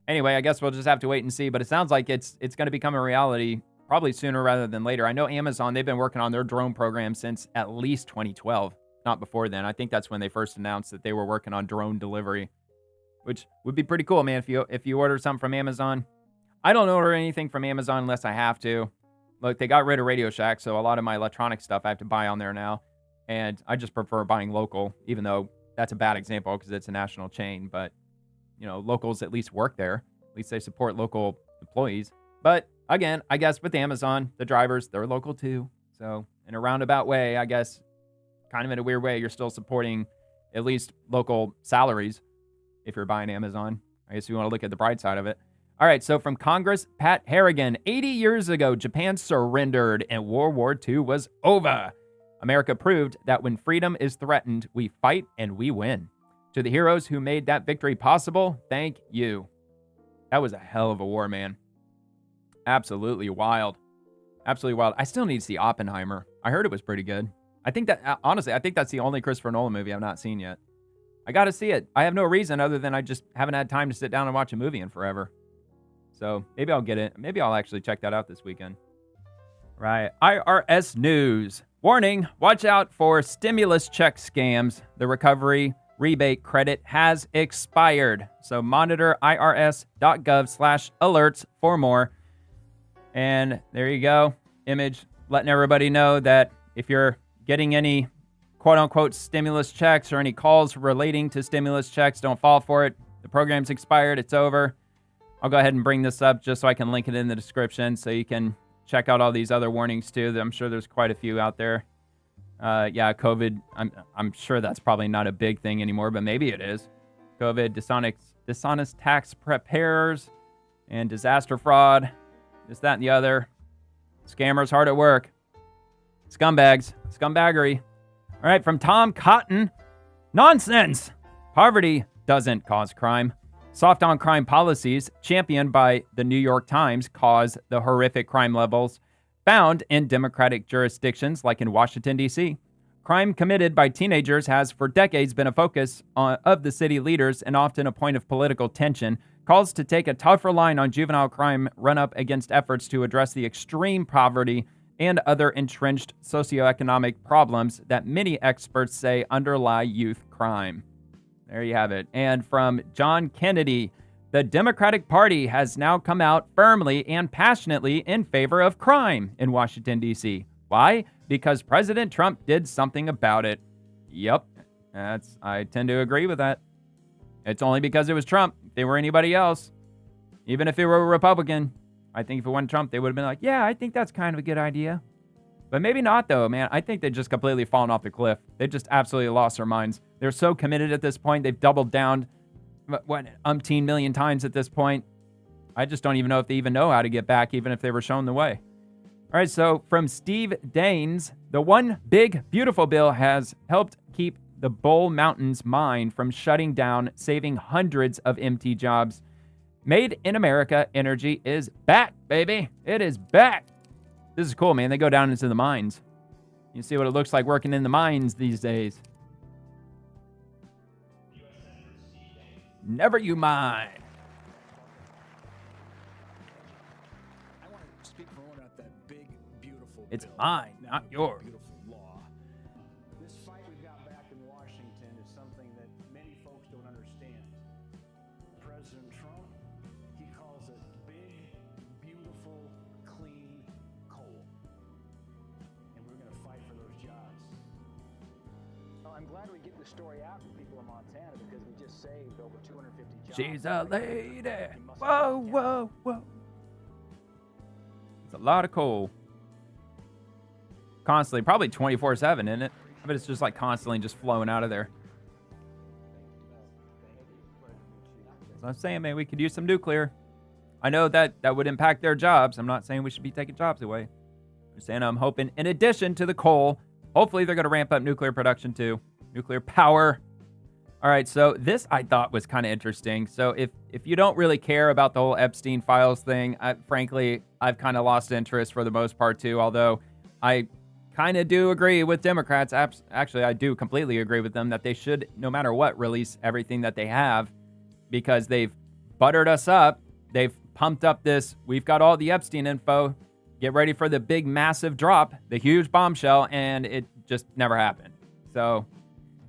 anyway, I guess we'll just have to wait and see. But it sounds like it's going to become a reality probably sooner rather than later. I know Amazon, they've been working on their drone program since at least 2012, not before then. I think that's when they first announced that they were working on drone delivery, which would be pretty cool, man, if you order something from Amazon. I don't order anything from Amazon unless I have to. Look, they got rid of Radio Shack, so a lot of my electronic stuff I have to buy on there now. And I just prefer buying local, even though that's a bad example because it's a national chain. But, you know, locals at least work there. At least they support local employees. But, again, I guess with Amazon, the drivers, they're local too. So, in a roundabout way, I guess, kind of in a weird way, you're still supporting at least local salaries if you're buying Amazon. I guess you want to look at the bright side of it. All right, so from Congress, Pat Harrigan. 80 years ago, Japan surrendered and World War II was over. America proved that when freedom is threatened, we fight and we win. To the heroes who made that victory possible, thank you. That was a hell of a war, man. Absolutely wild. Absolutely wild. I still need to see Oppenheimer. I heard it was pretty good. I think that, honestly, I think that's the only Christopher Nolan movie I've not seen yet. I got to see it. I have no reason other than I just haven't had time to sit down and watch a movie in forever. So maybe I'll get it. Maybe I'll actually check that out this weekend. Right. IRS news. Warning, watch out for stimulus check scams. The recovery rebate credit has expired. So monitor irs.gov/alerts for more. And there you go. Image letting everybody know that if you're getting any quote-unquote stimulus checks or any calls relating to stimulus checks, don't fall for it. The program's expired. It's over. I'll go ahead and bring this up just so I can link it in the description so you can check out all these other warnings too. I'm sure there's quite a few out there. Yeah, COVID, I'm sure that's probably not a big thing anymore, but maybe it is. COVID, dishonest tax preparers, and disaster fraud, this, that, and the other. Scammers hard at work. Scumbags, scumbaggery. All right, from Tom Cotton. Nonsense! Poverty doesn't cause crime. Soft on crime policies championed by the New York Times cause the horrific crime levels found in Democratic jurisdictions like in Washington, D.C. Crime committed by teenagers has for decades been a focus of the city leaders and often a point of political tension. Calls to take a tougher line on juvenile crime run up against efforts to address the extreme poverty and other entrenched socioeconomic problems that many experts say underlie youth crime. There you have it. And from John Kennedy, The Democratic Party has now come out firmly and passionately in favor of crime in Washington, D.C. Why? Because President Trump did something about it. Yep, I tend to agree with that. It's only because it was Trump. If they were anybody else, even if it were a Republican, I think if it wasn't Trump, they would have been like, yeah, I think that's kind of a good idea. But maybe not, though, man. I think they've just completely fallen off the cliff. They just absolutely lost their minds. They're so committed at this point. They've doubled down, umpteen million times at this point. I just don't even know if they even know how to get back, even if they were shown the way. All right, so from Steve Daines, the One Big Beautiful bill has helped keep the Bull Mountains mine from shutting down, saving hundreds of empty jobs. Made in America energy is back, baby. It is back. This is cool, man. They go down into the mines. You see what it looks like working in the mines these days. Never you mind. I want to speak for a moment about that big, beautiful It's bill. mine, not yours. Beautiful law. This fight we've got back in Washington is something that many folks don't understand. President Trump, he calls it big, beautiful, clean coal. And we're going to fight for those jobs. Well, I'm glad we get the story out to people in Montana because we just saved over 250 jobs. She's a lady. Whoa, whoa, whoa. It's a lot of coal. Constantly, probably 24/7, isn't it? I bet it's just like constantly just flowing out of there. So I'm saying, man, we could use some nuclear. I know that would impact their jobs. I'm not saying we should be taking jobs away. I'm saying I'm hoping, in addition to the coal, hopefully they're going to ramp up nuclear production too. Nuclear power. All right, so this I thought was kind of interesting. So if you don't really care about the whole Epstein files thing, frankly, I've kind of lost interest for the most part too, although I kind of do agree with Democrats. Actually, I do completely agree with them that they should, no matter what, release everything that they have because they've buttered us up. They've pumped up this, we've got all the Epstein info. Get ready for the big, massive drop, the huge bombshell, and it just never happened. So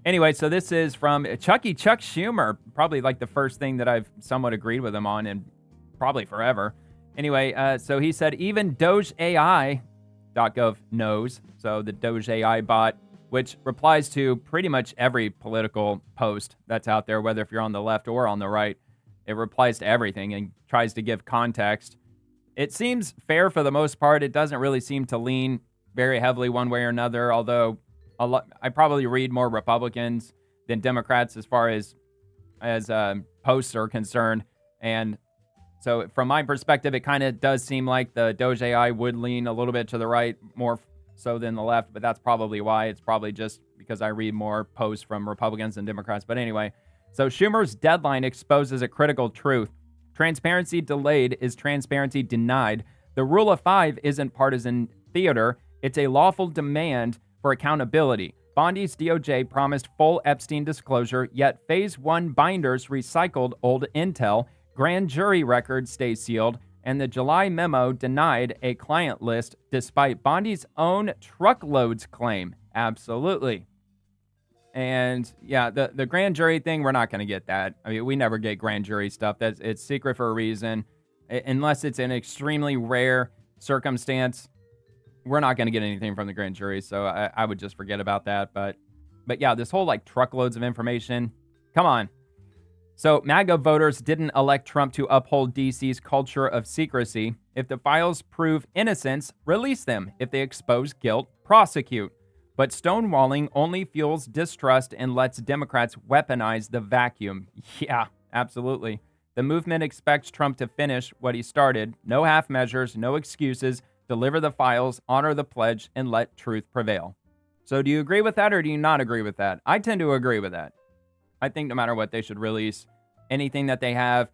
anyway, so this is from Chuck Schumer, probably like the first thing that I've somewhat agreed with him on in probably forever. Anyway, so he said even Doge AI.gov knows, so the Doge AI bot, which replies to pretty much every political post that's out there, whether if you're on the left or on the right, it replies to everything and tries to give context. It seems fair for the most part. It doesn't really seem to lean very heavily one way or another, although I probably read more Republicans than Democrats as far as posts are concerned. And so from my perspective, it kind of does seem like the Doge AI would lean a little bit to the right, more so than the left, but that's probably why. It's probably just because I read more posts from Republicans than Democrats. But anyway, so Schumer's deadline exposes a critical truth. Transparency delayed is transparency denied. The rule of five isn't partisan theater. It's a lawful demand for accountability. Bondi's DOJ promised full Epstein disclosure, yet Phase 1 binders recycled old intel, grand jury records stay sealed, and the July memo denied a client list despite Bondi's own truckloads claim. Absolutely. And yeah, the grand jury thing, we're not going to get that. I mean, we never get grand jury stuff. It's secret for a reason. Unless it's an extremely rare circumstance, we're not going to get anything from the grand jury. So I would just forget about that. But yeah, this whole like truckloads of information, come on. So MAGA voters didn't elect Trump to uphold DC's culture of secrecy. If the files prove innocence, release them. If they expose guilt, prosecute. But stonewalling only fuels distrust and lets Democrats weaponize the vacuum. Yeah, absolutely. The movement expects Trump to finish what he started. No half measures, no excuses. Deliver the files, honor the pledge, and let truth prevail. So do you agree with that or do you not agree with that? I tend to agree with that. I think no matter what, they should release anything that they have.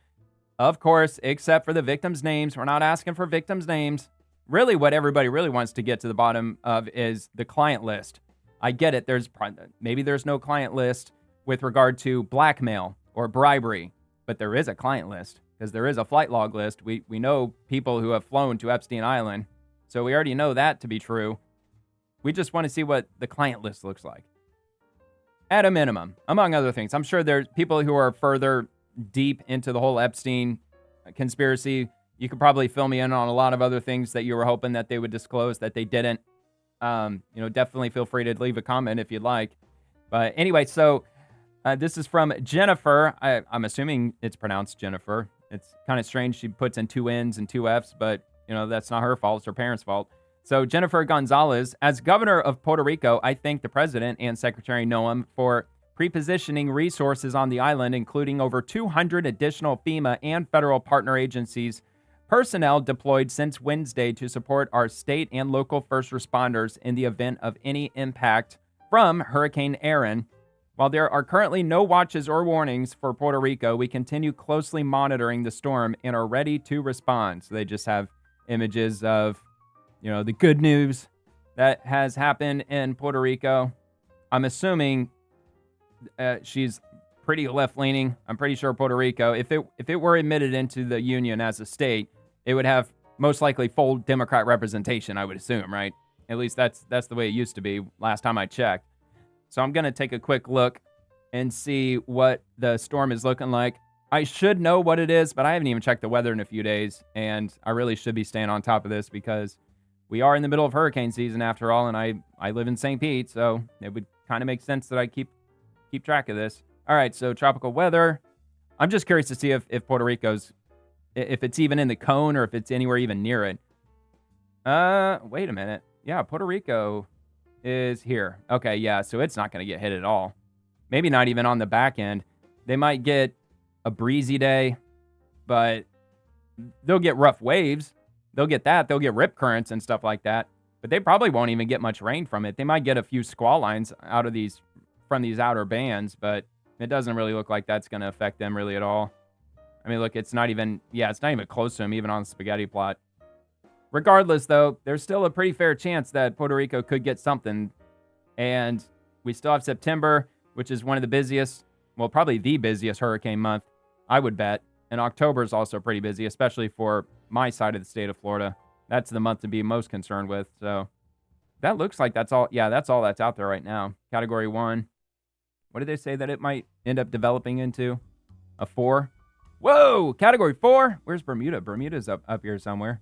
Of course, except for the victims' names. We're not asking for victims' names. Really, what everybody really wants to get to the bottom of is the client list. I get it. Maybe there's no client list with regard to blackmail or bribery, but there is a client list because there is a flight log list. We know people who have flown to Epstein Island, so we already know that to be true. We just want to see what the client list looks like. At a minimum, among other things. I'm sure there's people who are further deep into the whole Epstein conspiracy, you could probably fill me in on a lot of other things that you were hoping that they would disclose that they didn't. Definitely feel free to leave a comment if you'd like. But anyway, so this is from Jennifer. I'm assuming it's pronounced Jennifer. It's kind of strange. She puts in 2 N's and 2 F's, but, that's not her fault. It's her parents' fault. So Jennifer Gonzalez, as governor of Puerto Rico, I thank the president and Secretary Noem for pre-positioning resources on the island, including over 200 additional FEMA and federal partner agencies personnel deployed since Wednesday to support our state and local first responders in the event of any impact from Hurricane Erin. While there are currently no watches or warnings for Puerto Rico, we continue closely monitoring the storm and are ready to respond. So they just have images of, the good news that has happened in Puerto Rico. I'm assuming she's pretty left-leaning. I'm pretty sure Puerto Rico, if it were admitted into the union as a state, it would have most likely full Democrat representation, I would assume, right? At least that's the way it used to be last time I checked. So I'm going to take a quick look and see what the storm is looking like. I should know what it is, but I haven't even checked the weather in a few days, and I really should be staying on top of this because we are in the middle of hurricane season after all, and I live in St. Pete, so it would kind of make sense that I keep track of this. All right, so tropical weather. I'm just curious to see if Puerto Rico's, if it's even in the cone or if it's anywhere even near it. Wait a minute. Yeah, Puerto Rico is here. Okay, yeah, so it's not going to get hit at all. Maybe not even on the back end. They might get a breezy day, but they'll get rough waves. They'll get that. They'll get rip currents and stuff like that. But they probably won't even get much rain from it. They might get a few squall lines from these outer bands, but it doesn't really look like that's going to affect them really at all. I mean, look, it's not even close to them, even on the spaghetti plot. Regardless, though, there's still a pretty fair chance that Puerto Rico could get something. And we still have September, which is one of the busiest, well, probably the busiest hurricane month, I would bet. And October is also pretty busy, especially for my side of the state of Florida. That's the month to be most concerned with. So that looks like that's all. Yeah, that's all that's out there right now. Category 1. What did they say that it might end up developing into? A 4? Whoa! Category 4? Where's Bermuda? Bermuda's up here somewhere.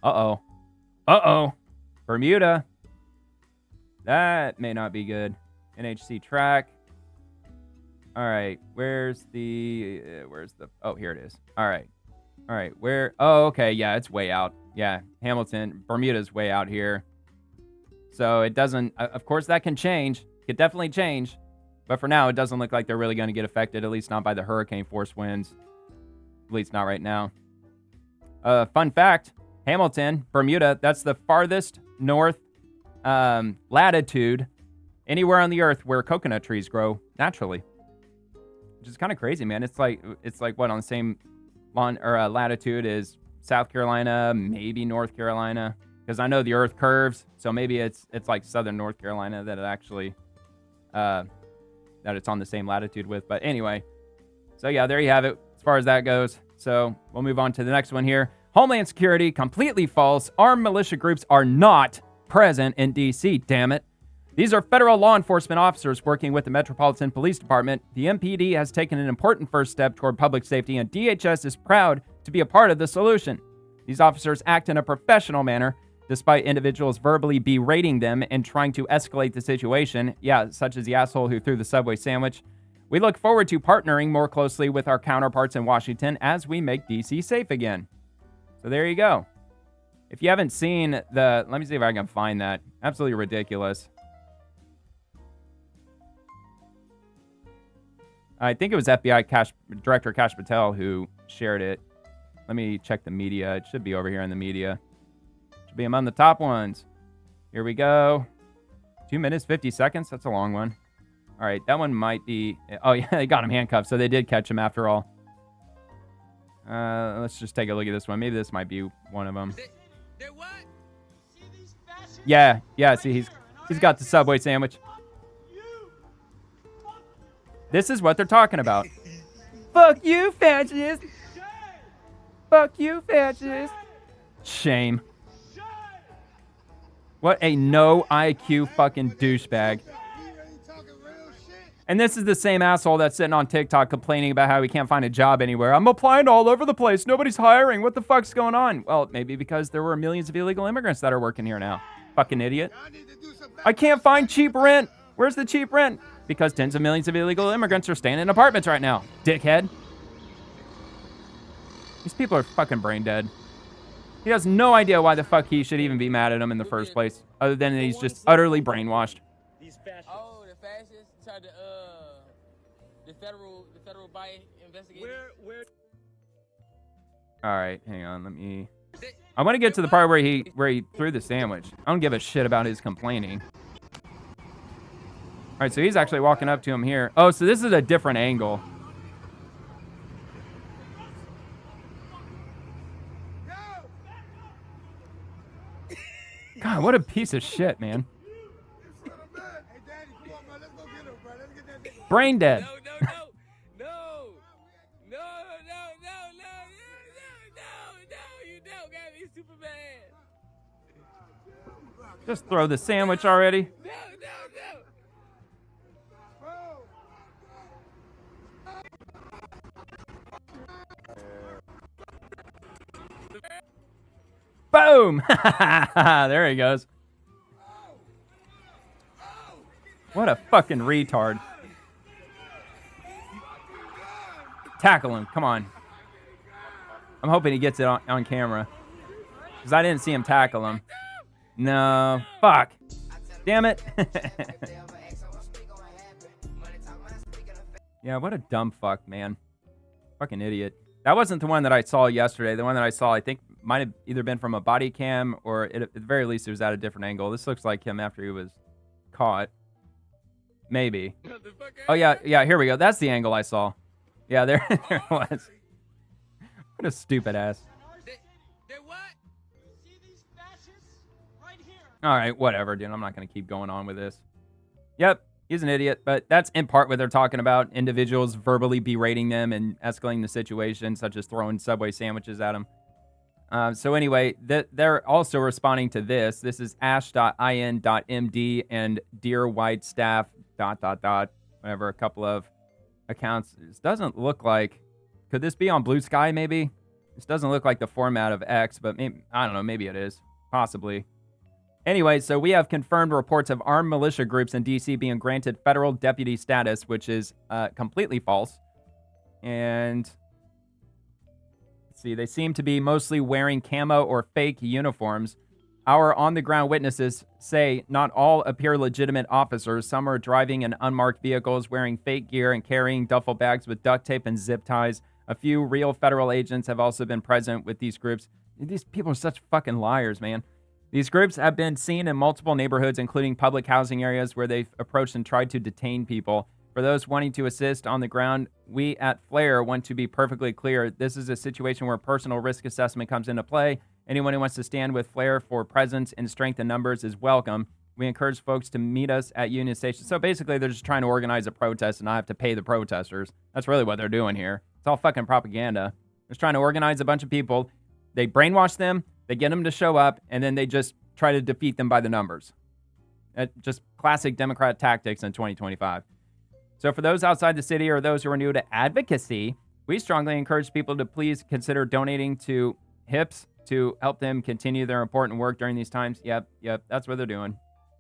Uh-oh. Bermuda. That may not be good. NHC track. All right. Where's the... Oh, here it is. All right. Where... Oh, okay. Yeah, it's way out. Yeah, Hamilton. Bermuda's way out here. So it doesn't... Of course, that can change. Could definitely change. But for now, it doesn't look like they're really going to get affected, at least not by the hurricane force winds. At least not right now. Fun fact, Hamilton, Bermuda, that's the farthest north latitude anywhere on the earth where coconut trees grow naturally. Which is kind of crazy, man. It's like what, on the same latitude as South Carolina, maybe North Carolina. Because I know the earth curves, so maybe it's like southern North Carolina that it actually... that it's on the same latitude with. But anyway, so yeah, there you have it as far as that goes. So we'll move on to the next one here. Homeland Security, completely false. Armed militia groups are not present in D.C., damn it. These are federal law enforcement officers working with the Metropolitan Police Department. The MPD has taken an important first step toward public safety, and DHS is proud to be a part of the solution. These officers act in a professional manner, despite individuals verbally berating them and trying to escalate the situation, such as the asshole who threw the Subway sandwich. We look forward to partnering more closely with our counterparts in Washington as we make D.C. safe again. So there you go. If you haven't seen let me see if I can find that. Absolutely ridiculous. I think it was FBI Director Kash Patel who shared it. Let me check the media. It should be over here in the media. Should be among the top ones. Here we go. 2 minutes, 50 seconds. That's a long one. All right, that one might be... Oh, yeah, they got him handcuffed, so they did catch him after all. Let's just take a look at this one. Maybe this might be one of them. They're what? Yeah, see, he's got the Subway sandwich. This is what they're talking about. Fuck you, fascist! Fuck you, fascist! Shame. What a no IQ fucking douchebag. And this is the same asshole that's sitting on TikTok complaining about how he can't find a job anywhere. I'm applying all over the place. Nobody's hiring. What the fuck's going on? Well, maybe because there were millions of illegal immigrants that are working here now. Fucking idiot. I can't find cheap rent. Where's the cheap rent? Because tens of millions of illegal immigrants are staying in apartments right now. Dickhead. These people are fucking brain dead. He has no idea why the fuck he should even be mad at him in the first place, other than he's just utterly brainwashed. Oh, the fascists tried to the federal buy investigation. Where? All right, hang on. I want to get to the part where he threw the sandwich. I don't give a shit about his complaining. All right, so he's actually walking up to him here. Oh, so this is a different angle. God, what a piece of shit, man. Brain dead. Just throw the sandwich already. Boom! There he goes. What a fucking retard. Tackle him. Come on. I'm hoping he gets it on camera. Because I didn't see him tackle him. No. Fuck. Damn it. Yeah, what a dumb fuck, man. Fucking idiot. That wasn't the one that I saw yesterday. The one that I saw, I think, might have either been from a body cam or at the very least it was at a different angle. This looks like him after he was caught. Maybe. Oh, yeah, here we go. That's the angle I saw. Yeah, there it was. What a stupid ass. All right, whatever, dude. I'm not going to keep going on with this. Yep, he's an idiot, but that's in part what they're talking about. Individuals verbally berating them and escalating the situation, such as throwing Subway sandwiches at them. So anyway, they're also responding to this. This is ash.in.md and dearwhitestaff ... whatever, a couple of accounts. This doesn't look like, could this be on Blue Sky maybe? This doesn't look like the format of X, but maybe, I don't know, maybe it is. Possibly. Anyway, so we have confirmed reports of armed militia groups in D.C. being granted federal deputy status, which is completely false. And let's see, they seem to be mostly wearing camo or fake uniforms. Our on-the-ground witnesses say not all appear legitimate officers. Some are driving in unmarked vehicles, wearing fake gear and carrying duffel bags with duct tape and zip ties. A few real federal agents have also been present with these groups. These people are such fucking liars, man. These groups have been seen in multiple neighborhoods, including public housing areas where they've approached and tried to detain people. For those wanting to assist on the ground, we at FLAIR want to be perfectly clear. This is a situation where personal risk assessment comes into play. Anyone who wants to stand with FLAIR for presence and strength in numbers is welcome. We encourage folks to meet us at Union Station. So basically, they're just trying to organize a protest and not have to pay the protesters. That's really what they're doing here. It's all fucking propaganda. They're just trying to organize a bunch of people. They brainwash them. They get them to show up, and then they just try to defeat them by the numbers. Just classic Democrat tactics in 2025. So for those outside the city or those who are new to advocacy, we strongly encourage people to please consider donating to HIPS to help them continue their important work during these times. Yep, that's what they're doing.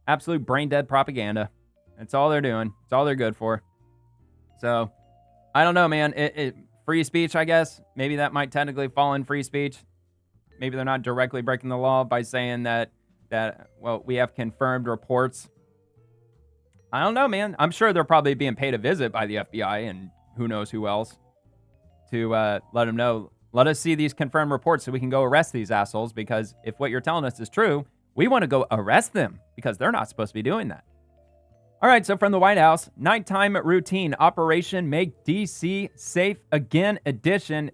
Absolute brain-dead propaganda. That's all they're doing. It's all they're good for. So, I don't know, man. Free speech, I guess. Maybe that might technically fall in free speech. Maybe they're not directly breaking the law by saying that well, we have confirmed reports. I don't know, man. I'm sure they're probably being paid a visit by the FBI and who knows who else to let them know. Let us see these confirmed reports so we can go arrest these assholes, because if what you're telling us is true, we want to go arrest them because they're not supposed to be doing that. All right, so from the White House, nighttime routine, Operation Make D.C. Safe Again edition.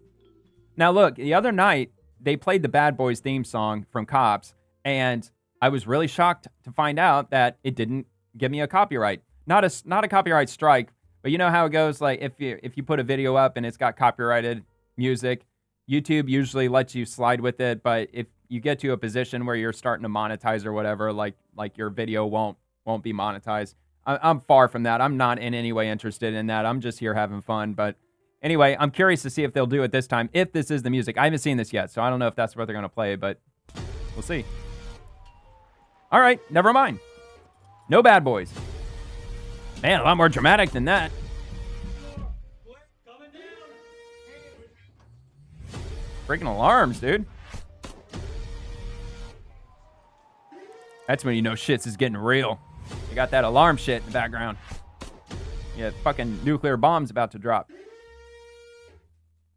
Now, look, the other night, they played the Bad Boys theme song from Cops, and I was really shocked to find out that it didn't give me a copyright. Not a copyright strike, but you know how it goes, like if you put a video up and it's got copyrighted music, YouTube usually lets you slide with it, but if you get to a position where you're starting to monetize or whatever, like your video won't be monetized. I'm far from that. I'm not in any way interested in that. I'm just here having fun. But anyway, I'm curious to see if they'll do it this time, if this is the music. I haven't seen this yet, so I don't know if that's what they're going to play, but we'll see. All right, never mind. No Bad Boys. Man, a lot more dramatic than that. Freaking alarms, dude. That's when you know shit's is getting real. You got that alarm shit in the background. Yeah, fucking nuclear bombs about to drop.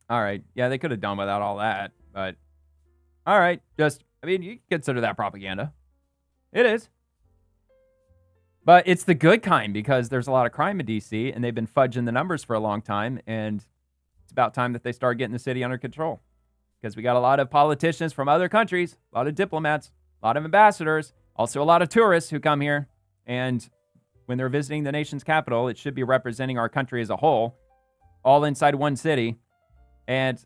All right. Yeah, they could have done without all that, but all right. You consider that propaganda. It is. But it's the good kind because there's a lot of crime in D.C. and they've been fudging the numbers for a long time, and it's about time that they start getting the city under control because we got a lot of politicians from other countries, a lot of diplomats, a lot of ambassadors, also a lot of tourists who come here, and when they're visiting the nation's capital, it should be representing our country as a whole, all inside one city. And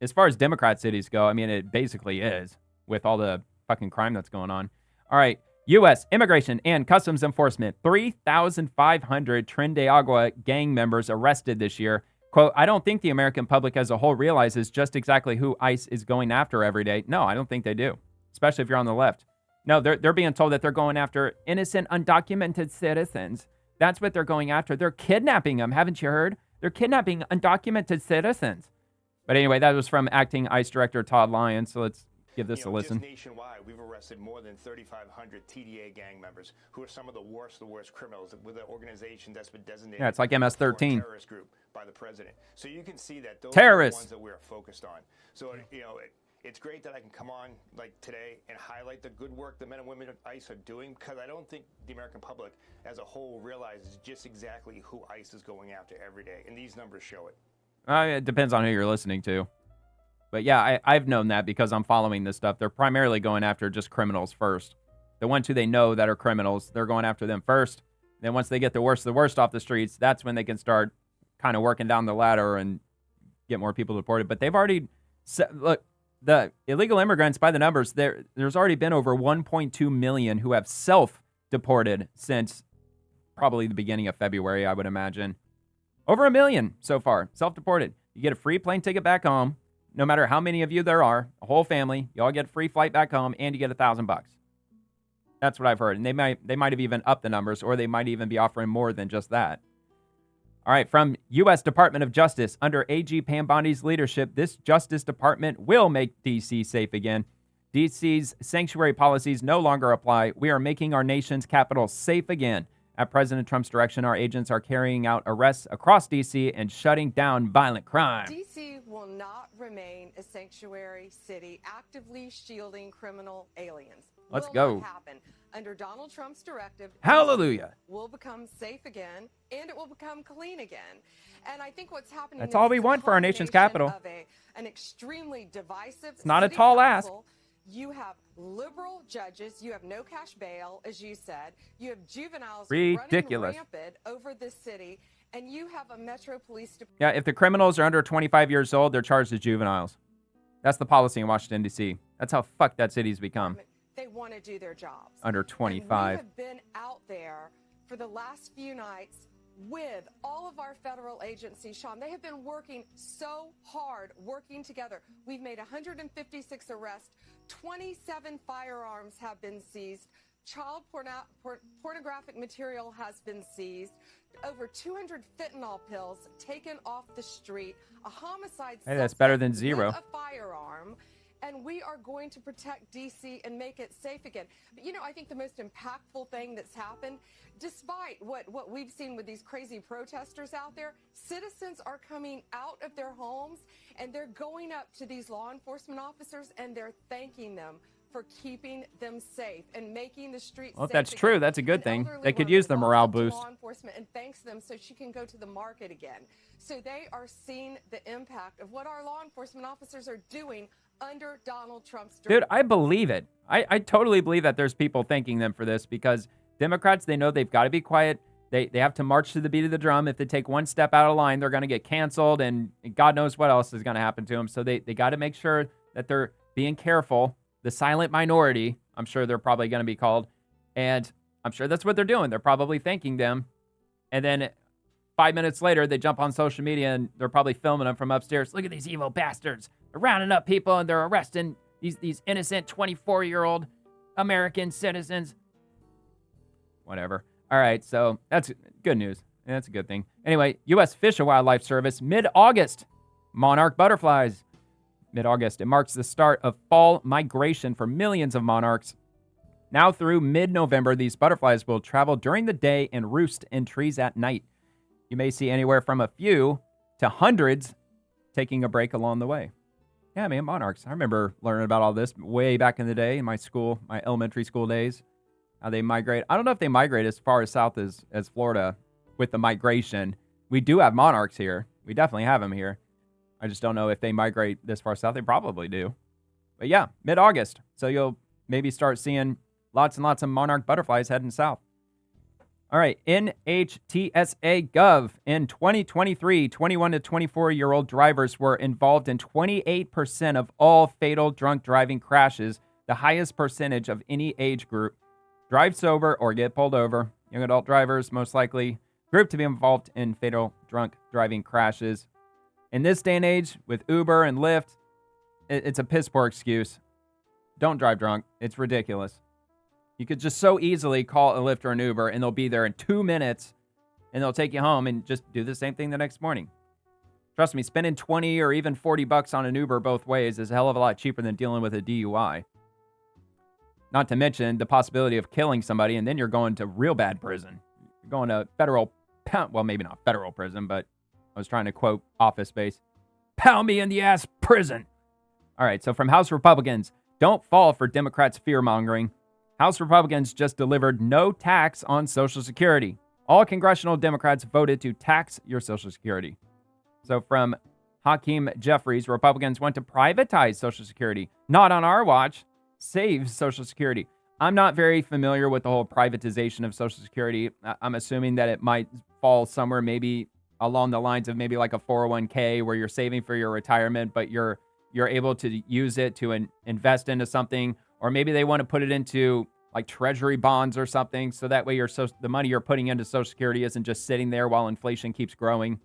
as far as Democrat cities go, I mean, it basically is with all the fucking crime that's going on. All right. U.S. Immigration and Customs Enforcement, 3,500 Tren de Agua gang members arrested this year. Quote, I don't think the American public as a whole realizes just exactly who ICE is going after every day. No, I don't think they do, especially if you're on the left. No, they're being told that they're going after innocent, undocumented citizens. That's what they're going after. They're kidnapping them. Haven't you heard? They're kidnapping undocumented citizens. But anyway, that was from Acting ICE Director Todd Lyons. So let's give this a listen. Just nationwide, we've arrested more than 3,500 TDA gang members who are some of the worst criminals with an organization that's been designated. Yeah, it's like MS-13. Terrorist group by the president. So you can see that those terrorists are the ones that we're focused on. So it's great that I can come on like today and highlight the good work the men and women of ICE are doing, because I don't think the American public as a whole realizes just exactly who ICE is going after every day, and these numbers show it. It depends on who you're listening to. But yeah, I've known that because I'm following this stuff. They're primarily going after just criminals first. The ones who they know that are criminals, they're going after them first. Then once they get the worst off the streets, that's when they can start kind of working down the ladder and get more people deported. But they've already look, the illegal immigrants, by the numbers, there's already been over 1.2 million who have self-deported since probably the beginning of February, I would imagine. Over 1 million so far, self-deported. You get a free plane ticket back home. No matter how many of you there are, a whole family, you all get a free flight back home, and you get $1,000. That's what I've heard. And they might have even upped the numbers, or they might even be offering more than just that. All right, from U.S. Department of Justice, under AG Pam Bondi's leadership, this Justice Department will make D.C. safe again. D.C.'s sanctuary policies no longer apply. We are making our nation's capital safe again. At President Trump's direction, our agents are carrying out arrests across D.C. and shutting down violent crime. D.C. will not remain a sanctuary city actively shielding criminal aliens. Let's go. Not happen. Under Donald Trump's directive, hallelujah, will become safe again, and it will become clean again. And I think what's happening that's all we want for our nation's capital. Of an extremely divisive it's not a tall ask. You have liberal judges. You have no cash bail, as you said. You have juveniles ridiculous running rampant over this city, and you have a Metro Police Department. Yeah, if the criminals are under 25 years old, they're charged as juveniles. That's the policy in Washington, D.C. That's how fucked that city's become. They want to do their jobs. Under 25. And we have been out there for the last few nights with all of our federal agencies, Sean. They have been working so hard, working together. We've made 156 arrests. 27 firearms have been seized. Child pornographic material has been seized. Over 200 fentanyl pills taken off the street. A homicide hey, that's better than zero. With a firearm. And we are going to protect D.C. and make it safe again. But, I think the most impactful thing that's happened, despite what we've seen with these crazy protesters out there, citizens are coming out of their homes and they're going up to these law enforcement officers and they're thanking them for keeping them safe and making the streets well, safe. If that's true, that's a good thing. They could use the morale boost. Law enforcement and thanks them so she can go to the market again. So they are seeing the impact of what our law enforcement officers are doing under Donald Trump's direction. Dude, I believe it. I totally believe that there's people thanking them for this because Democrats, they know they've got to be quiet. They have to march to the beat of the drum. If they take one step out of line, they're going to get canceled, and God knows what else is going to happen to them. So they got to make sure that they're being careful. The silent minority, I'm sure they're probably going to be called. And I'm sure that's what they're doing. They're probably thanking them. And then 5 minutes later, they jump on social media and they're probably filming them from upstairs. Look at these evil bastards. They're rounding up people and they're arresting these innocent 24-year-old American citizens. Whatever. All right, so that's good news. Yeah, that's a good thing. Anyway, U.S. Fish and Wildlife Service, mid-August, monarch butterflies. Mid-August, it marks the start of fall migration for millions of monarchs. Now through mid-November, these butterflies will travel during the day and roost in trees at night. You may see anywhere from a few to hundreds taking a break along the way. Yeah, man, monarchs. I remember learning about all this way back in the day in my school, my elementary school days, how they migrate. I don't know if they migrate as far as south as Florida with the migration. We do have monarchs here. We definitely have them here. I just don't know if they migrate this far south. They probably do. But yeah, mid-August. So you'll maybe start seeing lots and lots of monarch butterflies heading south. All right, NHTSA Gov. In 2023, 21 to 24-year-old drivers were involved in 28% of all fatal drunk driving crashes, the highest percentage of any age group. Drive sober or get pulled over. Young adult drivers most likely grouped to be involved in fatal drunk driving crashes. In this day and age, with Uber and Lyft, it's a piss poor excuse. Don't drive drunk. It's ridiculous. You could just so easily call a Lyft or an Uber, and they'll be there in 2 minutes, and they'll take you home and just do the same thing the next morning. Trust me, spending $20 or even $40 on an Uber both ways is a hell of a lot cheaper than dealing with a DUI. Not to mention the possibility of killing somebody, and then you're going to real bad prison. You're going to federal, well, maybe not federal prison, but I was trying to quote Office Space. Pound me in the ass prison. All right, so from House Republicans, don't fall for Democrats' fear-mongering. House Republicans just delivered no tax on Social Security. All congressional Democrats voted to tax your Social Security. So from Hakeem Jeffries, Republicans want to privatize Social Security. Not on our watch. Save Social Security. I'm not very familiar with the whole privatization of Social Security. I'm assuming that it might fall somewhere maybe along the lines of maybe like a 401k where you're saving for your retirement, but you're able to use it to invest into something. Or maybe they want to put it into like treasury bonds or something. So that way the money you're putting into Social Security isn't just sitting there while inflation keeps growing.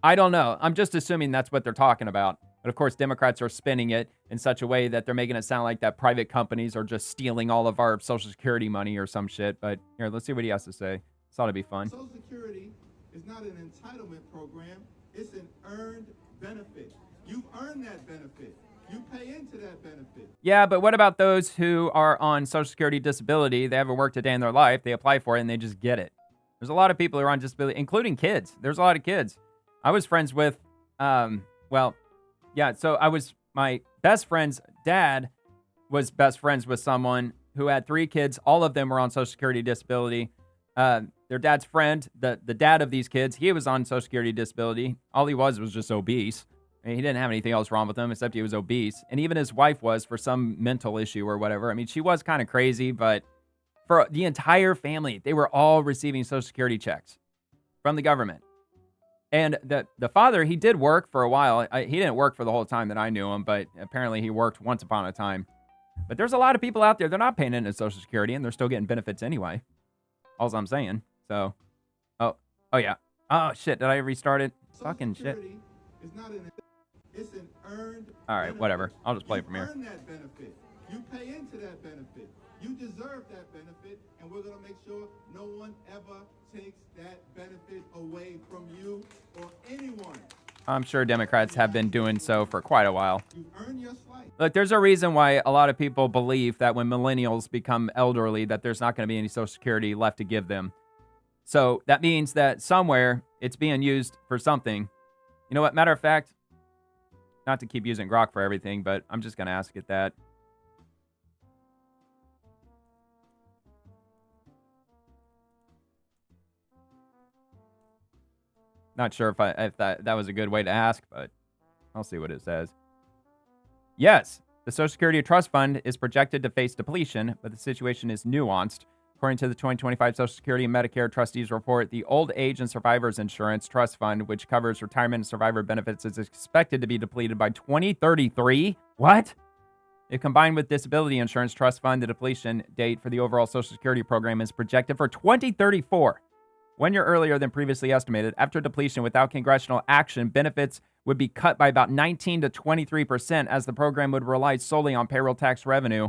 I don't know. I'm just assuming that's what they're talking about. But of course, Democrats are spinning it in such a way that they're making it sound like that private companies are just stealing all of our Social Security money or some shit. But here, let's see what he has to say. This ought to be fun. Social Security is not an entitlement program. It's an earned benefit. You've earned that benefit. You pay into that benefit. Yeah, but what about those who are on Social Security disability? They haven't worked a day in their life. They apply for it and they just get it. There's a lot of people who are on disability, including kids. There's a lot of kids. I was friends with, my best friend's dad was best friends with someone who had 3 kids. All of them were on Social Security disability. Their dad's friend, the dad of these kids, he was on Social Security disability. All he was just obese. I mean, he didn't have anything else wrong with him except he was obese. And even his wife was for some mental issue or whatever. I mean, she was kind of crazy, but for the entire family, they were all receiving Social Security checks from the government. And the father, he did work for a while. He didn't work for the whole time that I knew him, but apparently he worked once upon a time. But there's a lot of people out there, they're not paying into Social Security, and they're still getting benefits anyway. All I'm saying. So, oh yeah. Oh, shit, did I restart it? Fucking shit. It's an earned all right, benefit. Whatever. I'll just play from here. You earn that benefit. You pay into that benefit. You deserve that benefit, and we're going to make sure no one ever takes that benefit away from you or anyone. I'm sure Democrats have been doing so for quite a while. You earn your slice. Look, there's a reason why a lot of people believe that when millennials become elderly, that there's not going to be any Social Security left to give them. So that means that somewhere it's being used for something. You know what? Matter of fact, not to keep using Grok for everything, but I'm just going to ask it that. Not sure if that was a good way to ask, but I'll see what it says. Yes, the Social Security Trust Fund is projected to face depletion, but the situation is nuanced. According to the 2025 Social Security and Medicare Trustees Report, the Old Age and Survivors Insurance Trust Fund, which covers retirement and survivor benefits, is expected to be depleted by 2033. What? If combined with disability insurance trust fund, the depletion date for the overall Social Security program is projected for 2034, 1 year earlier than previously estimated. After depletion, without congressional action, benefits would be cut by about 19 to 23% as the program would rely solely on payroll tax revenue.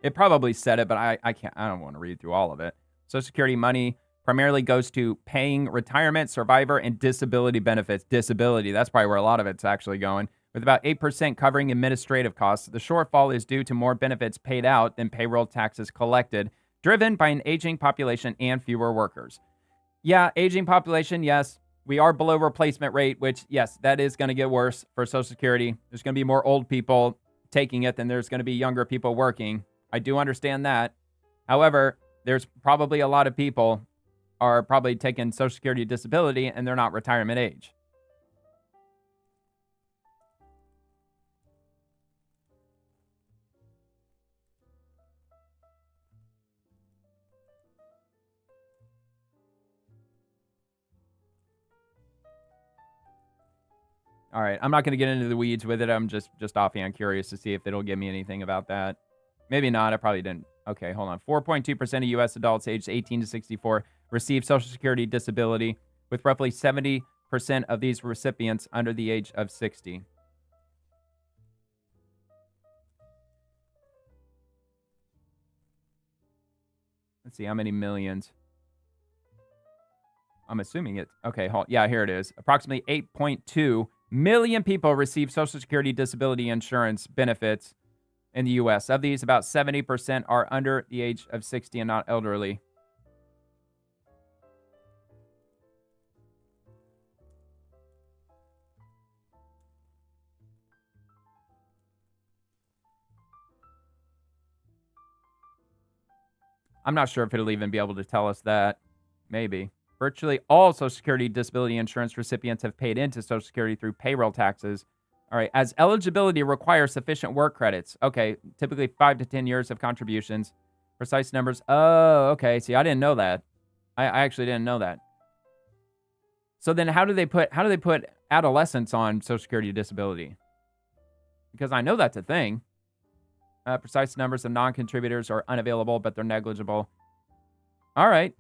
It probably said it, but I don't want to read through all of it. Social Security money primarily goes to paying retirement, survivor, and disability benefits. Disability, that's probably where a lot of it's actually going. With about 8% covering administrative costs, the shortfall is due to more benefits paid out than payroll taxes collected, driven by an aging population and fewer workers. Yeah, aging population, yes. We are below replacement rate, which, yes, that is going to get worse for Social Security. There's going to be more old people taking it than there's going to be younger people working. I do understand that. However, there's probably a lot of people are probably taking Social Security disability and they're not retirement age. All right, I'm not going to get into the weeds with it. I'm just offhand curious to see if it'll give me anything about that. Maybe not. I probably didn't. Okay, hold on. 4.2% of U.S. adults aged 18 to 64 receive Social Security disability, with roughly 70% of these recipients under the age of 60. Let's see how many millions. I'm assuming it. Okay, yeah, here it is. Approximately 8.2 million people receive Social Security disability insurance benefits in the U.S. Of these, about 70% are under the age of 60 and not elderly. I'm not sure if it'll even be able to tell us that. Maybe. Virtually all Social Security disability insurance recipients have paid into Social Security through payroll taxes. All right, as eligibility requires sufficient work credits. Okay, typically 5 to 10 years of contributions. Precise numbers. Oh, okay. See, I didn't know that. I actually didn't know that. So then how do they put adolescents on Social Security disability? Because I know that's a thing. Precise numbers of non-contributors are unavailable, but they're negligible. All right.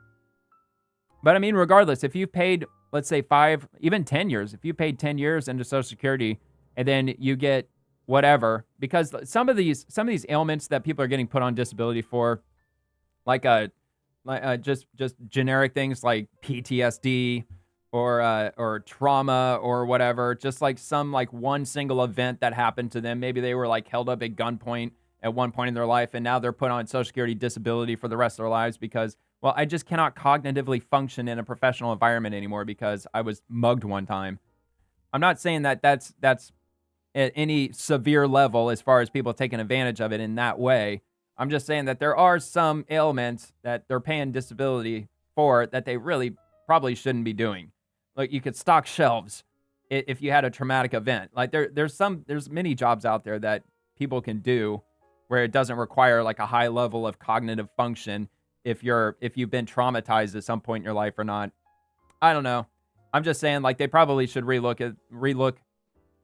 But I mean, regardless, if you paid, let's say 5, even 10 years, if you paid 10 years into Social Security and then you get whatever, because some of these ailments that people are getting put on disability for, like just generic things like PTSD or trauma or whatever, just like some like one single event that happened to them. Maybe they were like held up at gunpoint at one point in their life, and now they're put on Social Security disability for the rest of their lives because, well, I just cannot cognitively function in a professional environment anymore because I was mugged one time. I'm not saying that that's at any severe level as far as people taking advantage of it in that way. I'm just saying that there are some ailments that they're paying disability for that they really probably shouldn't be doing. Like you could stock shelves if you had a traumatic event. Like there's many jobs out there that people can do where it doesn't require like a high level of cognitive function if you've been traumatized at some point in your life or not. I don't know. I'm just saying like they probably should relook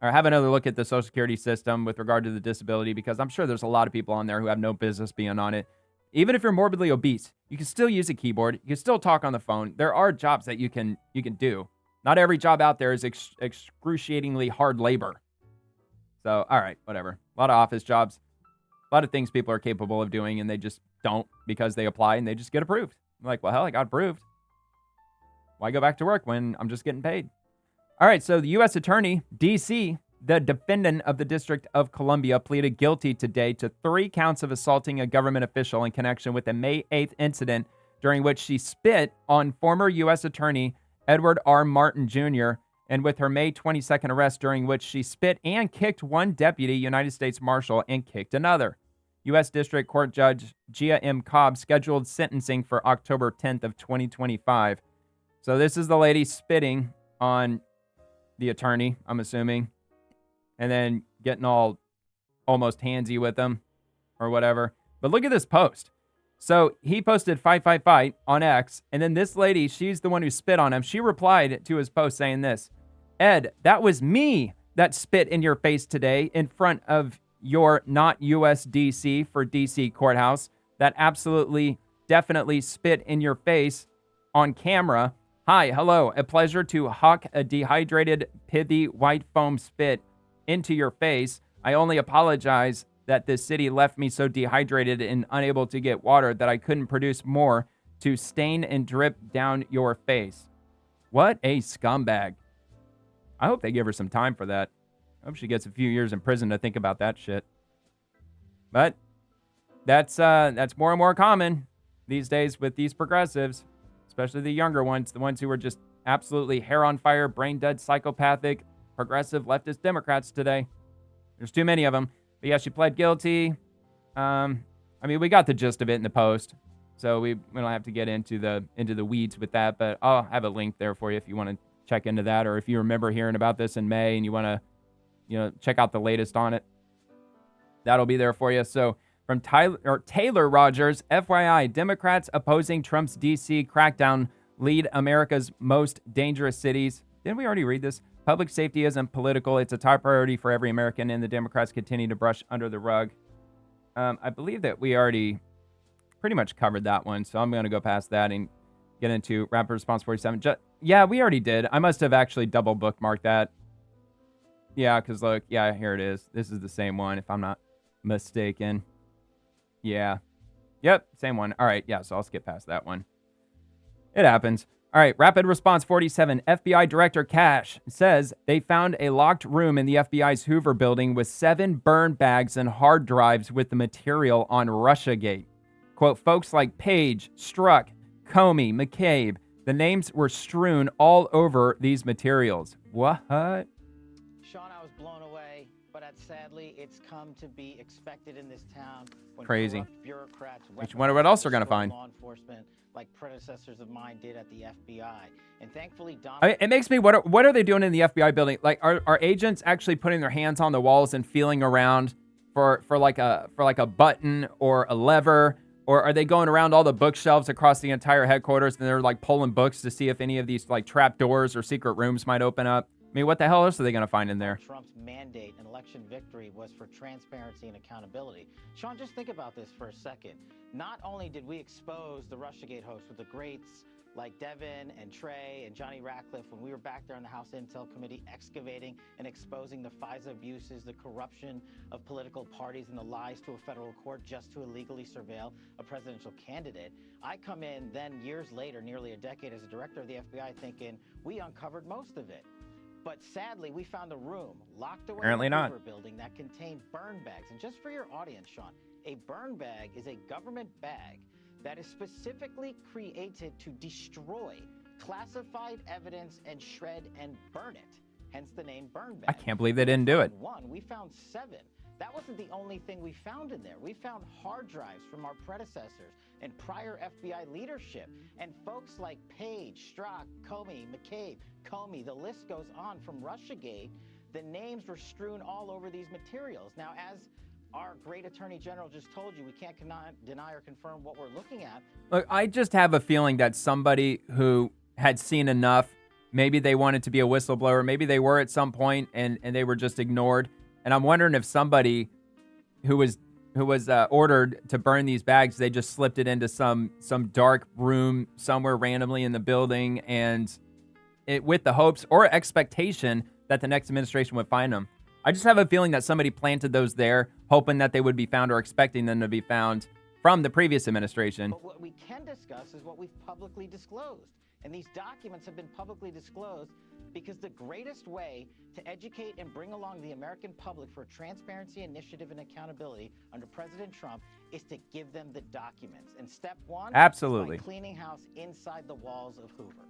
or have another look at the Social Security system with regard to the disability, because I'm sure there's a lot of people on there who have no business being on it. Even if you're morbidly obese, you can still use a keyboard. You can still talk on the phone. There are jobs that you can do. Not every job out there is excruciatingly hard labor. So, all right, whatever. A lot of office jobs, a lot of things people are capable of doing, and they just don't because they apply and they just get approved. I'm like, well, hell, I got approved. Why go back to work when I'm just getting paid? All right, so the U.S. Attorney, D.C., the defendant of the District of Columbia, pleaded guilty today to 3 counts of assaulting a government official in connection with a May 8th incident during which she spit on former U.S. Attorney Edward R. Martin Jr., and with her May 22nd arrest during which she spit and kicked one deputy United States Marshal and kicked another. U.S. District Court Judge Gia M. Cobb scheduled sentencing for October 10th of 2025. So this is the lady spitting on the attorney, I'm assuming, and then getting all almost handsy with them or whatever. But look at this post. So he posted fight on X, and then this lady, she's the one who spit on him. She replied to his post saying this, Ed, that was me that spit in your face today in front of your not US DC for DC courthouse. That absolutely, definitely spit in your face on camera. Hi, hello, a pleasure to huck a dehydrated, pithy, white foam spit into your face. I only apologize that this city left me so dehydrated and unable to get water that I couldn't produce more to stain and drip down your face. What a scumbag. I hope they give her some time for that. I hope she gets a few years in prison to think about that shit. But that's more and more common these days with these progressives, especially the younger ones, the ones who are just absolutely hair on fire, brain dead, psychopathic, progressive leftist Democrats today. There's too many of them. But yeah, she pled guilty. I mean, we got the gist of it in the post, so we don't have to get into the weeds with that. But I'll have a link there for you if you want to check into that, or if you remember hearing about this in May and you want to, check out the latest on it. That'll be there for you. So from Taylor Rogers, FYI, Democrats opposing Trump's D.C. crackdown lead America's most dangerous cities. Didn't we already read this? Public safety isn't political. It's a top priority for every American, and the Democrats continue to brush under the rug. I believe that we already pretty much covered that one, so I'm going to go past that and get into Rapid Response 47. Yeah, we already did. I must have actually double bookmarked that. Yeah, because look, yeah, here it is. This is the same one, if I'm not mistaken. Yeah. Yep, same one. All right, yeah, so I'll skip past that one. It happens. All right, Rapid Response 47. FBI Director Cash says they found a locked room in the FBI's Hoover building with 7 burn bags and hard drives with the material on Russiagate. Quote, folks like Page, Strzok, Comey, McCabe, the names were strewn all over these materials. What? Sean, I was blown away, but sadly, it's come to be expected in this town. When crazy. Bureaucrats, Which wonder what else they're going to find. Law enforcement, like predecessors of mine did at the FBI. And thankfully, it makes me wonder, what are they doing in the FBI building? Like, are agents actually putting their hands on the walls and feeling around for like a button or a lever? Or are they going around all the bookshelves across the entire headquarters and they're like pulling books to see if any of these like trap doors or secret rooms might open up? I mean, what the hell else are they going to find in there? Trump's mandate and election victory was for transparency and accountability. Sean, just think about this for a second. Not only did we expose the Russiagate hosts with the greats like Devin and Trey and Johnny Ratcliffe when we were back there in the House Intel Committee excavating and exposing the FISA abuses, the corruption of political parties, and the lies to a federal court just to illegally surveil a presidential candidate. I come in then years later, nearly a decade as a director of the FBI, thinking we uncovered most of it. But sadly, we found a room locked away Apparently in the not. Hoover building that contained burn bags. And just for your audience, Sean, a burn bag is a government bag that is specifically created to destroy classified evidence and shred and burn it. Hence the name burn bag. I can't believe they didn't do it. We found 7. That wasn't the only thing we found in there. We found hard drives from our predecessors and prior FBI leadership. And folks like Page, Strzok, Comey, McCabe, the list goes on from Russiagate. The names were strewn all over these materials. Now, as our great Attorney General just told you, we can't deny or confirm what we're looking at. Look, I just have a feeling that somebody who had seen enough, maybe they wanted to be a whistleblower, maybe they were at some point and they were just ignored. And I'm wondering if somebody who was ordered to burn these bags, they just slipped it into some dark room somewhere randomly in the building, and it with the hopes or expectation that the next administration would find them. I just have a feeling that somebody planted those there, hoping that they would be found or expecting them to be found from the previous administration. But what we can discuss is what we've publicly disclosed. And these documents have been publicly disclosed because the greatest way to educate and bring along the American public for transparency, initiative, and accountability under President Trump is to give them the documents. And step 1 Absolutely. is by cleaning house inside the walls of Hoover.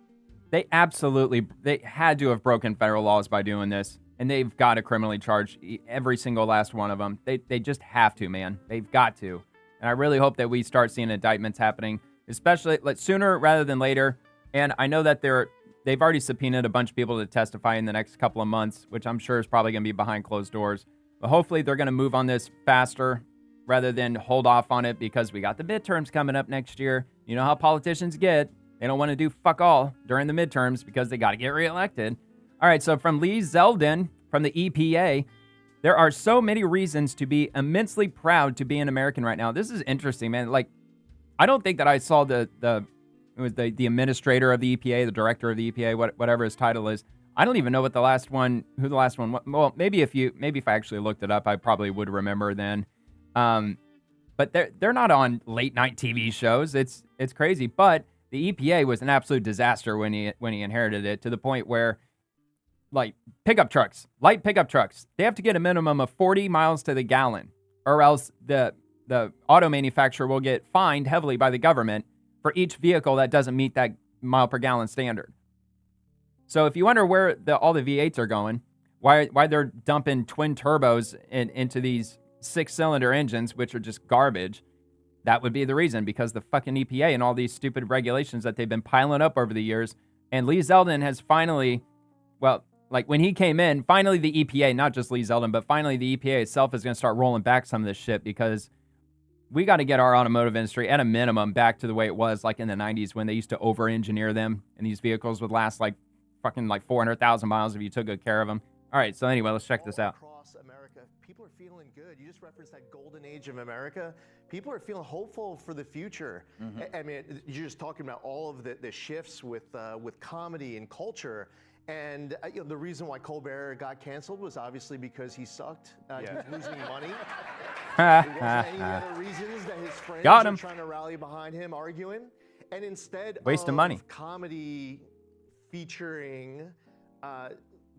They had to have broken federal laws by doing this, and they've got to criminally charge every single last one of them. They just have to, man. They've got to. And I really hope that we start seeing indictments happening, especially sooner rather than later. And I know that they've already subpoenaed a bunch of people to testify in the next couple of months, which I'm sure is probably going to be behind closed doors. But hopefully they're going to move on this faster rather than hold off on it because we got the midterms coming up next year. You know how politicians get. They don't want to do fuck all during the midterms because they got to get reelected. All right, so from Lee Zeldin from the EPA, there are so many reasons to be immensely proud to be an American right now. This is interesting, man. Like, I don't think that I saw the administrator of the EPA, the director of the EPA, whatever his title is. I don't even know what the last one. Well, maybe if I actually looked it up, I probably would remember then. But they're not on late night TV shows. It's crazy. But the EPA was an absolute disaster when he inherited it, to the point where, like, light pickup trucks, they have to get a minimum of 40 miles to the gallon, or else the auto manufacturer will get fined heavily by the government for each vehicle that doesn't meet that mile per gallon standard. So if you wonder where all the V8s are going, why they're dumping twin turbos into these 6-cylinder engines, which are just garbage, that would be the reason, because the fucking EPA and all these stupid regulations that they've been piling up over the years. And Lee Zeldin has finally, well, like when he came in, finally the EPA, not just Lee Zeldin, but finally the EPA itself is going to start rolling back some of this shit, because we got to get our automotive industry at a minimum back to the way it was like in the 90s when they used to over-engineer them, and these vehicles would last like fucking like 400,000 miles if you took good care of them. All right, so anyway, let's check this out. Across America, people are feeling good. You just referenced that golden age of America. People are feeling hopeful for the future. Mm-hmm. I mean, you're just talking about all of the shifts with comedy and culture. And the reason why Colbert got canceled was obviously because he sucked. He was losing money. There wasn't any other reasons that his friends were trying to rally behind him, arguing. And instead of money, comedy featuring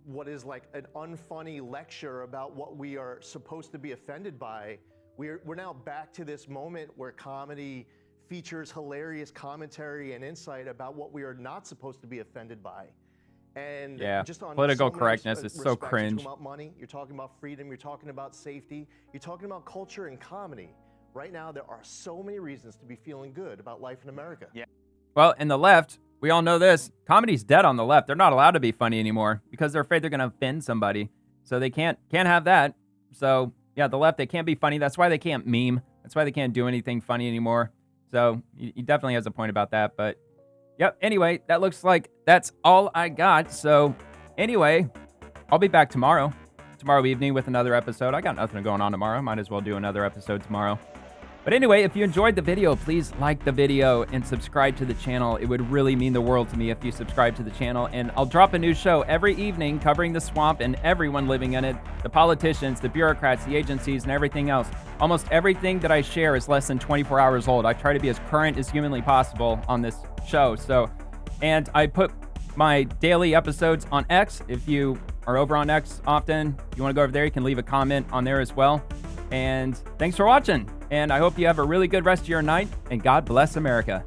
what is like an unfunny lecture about what we are supposed to be offended by, we're now back to this moment where comedy features hilarious commentary and insight about what we are not supposed to be offended by. And just on political correctness is so cringe. You're talking about money, you're talking about freedom, you're talking about safety, you're talking about culture and comedy. Right now, there are so many reasons to be feeling good about life in America. Yeah. Well, in the left, we all know this. Comedy's dead on the left. They're not allowed to be funny anymore because they're afraid they're going to offend somebody. So they can't have that. So, yeah, the left, they can't be funny. That's why they can't meme. That's why they can't do anything funny anymore. So he definitely has a point about that. But, yep, anyway, that looks like that's all I got. So, anyway, I'll be back tomorrow evening with another episode. I got nothing going on tomorrow. Might as well do another episode tomorrow. But anyway, if you enjoyed the video, please like the video and subscribe to the channel. It would really mean the world to me if you subscribe to the channel. And I'll drop a new show every evening covering the swamp and everyone living in it, the politicians, the bureaucrats, the agencies, and everything else. Almost everything that I share is less than 24 hours old. I try to be as current as humanly possible on this show. And I put my daily episodes on X. If you are over on X often, you want to go over there, you can leave a comment on there as well. And thanks for watching. And I hope you have a really good rest of your night, and God bless America.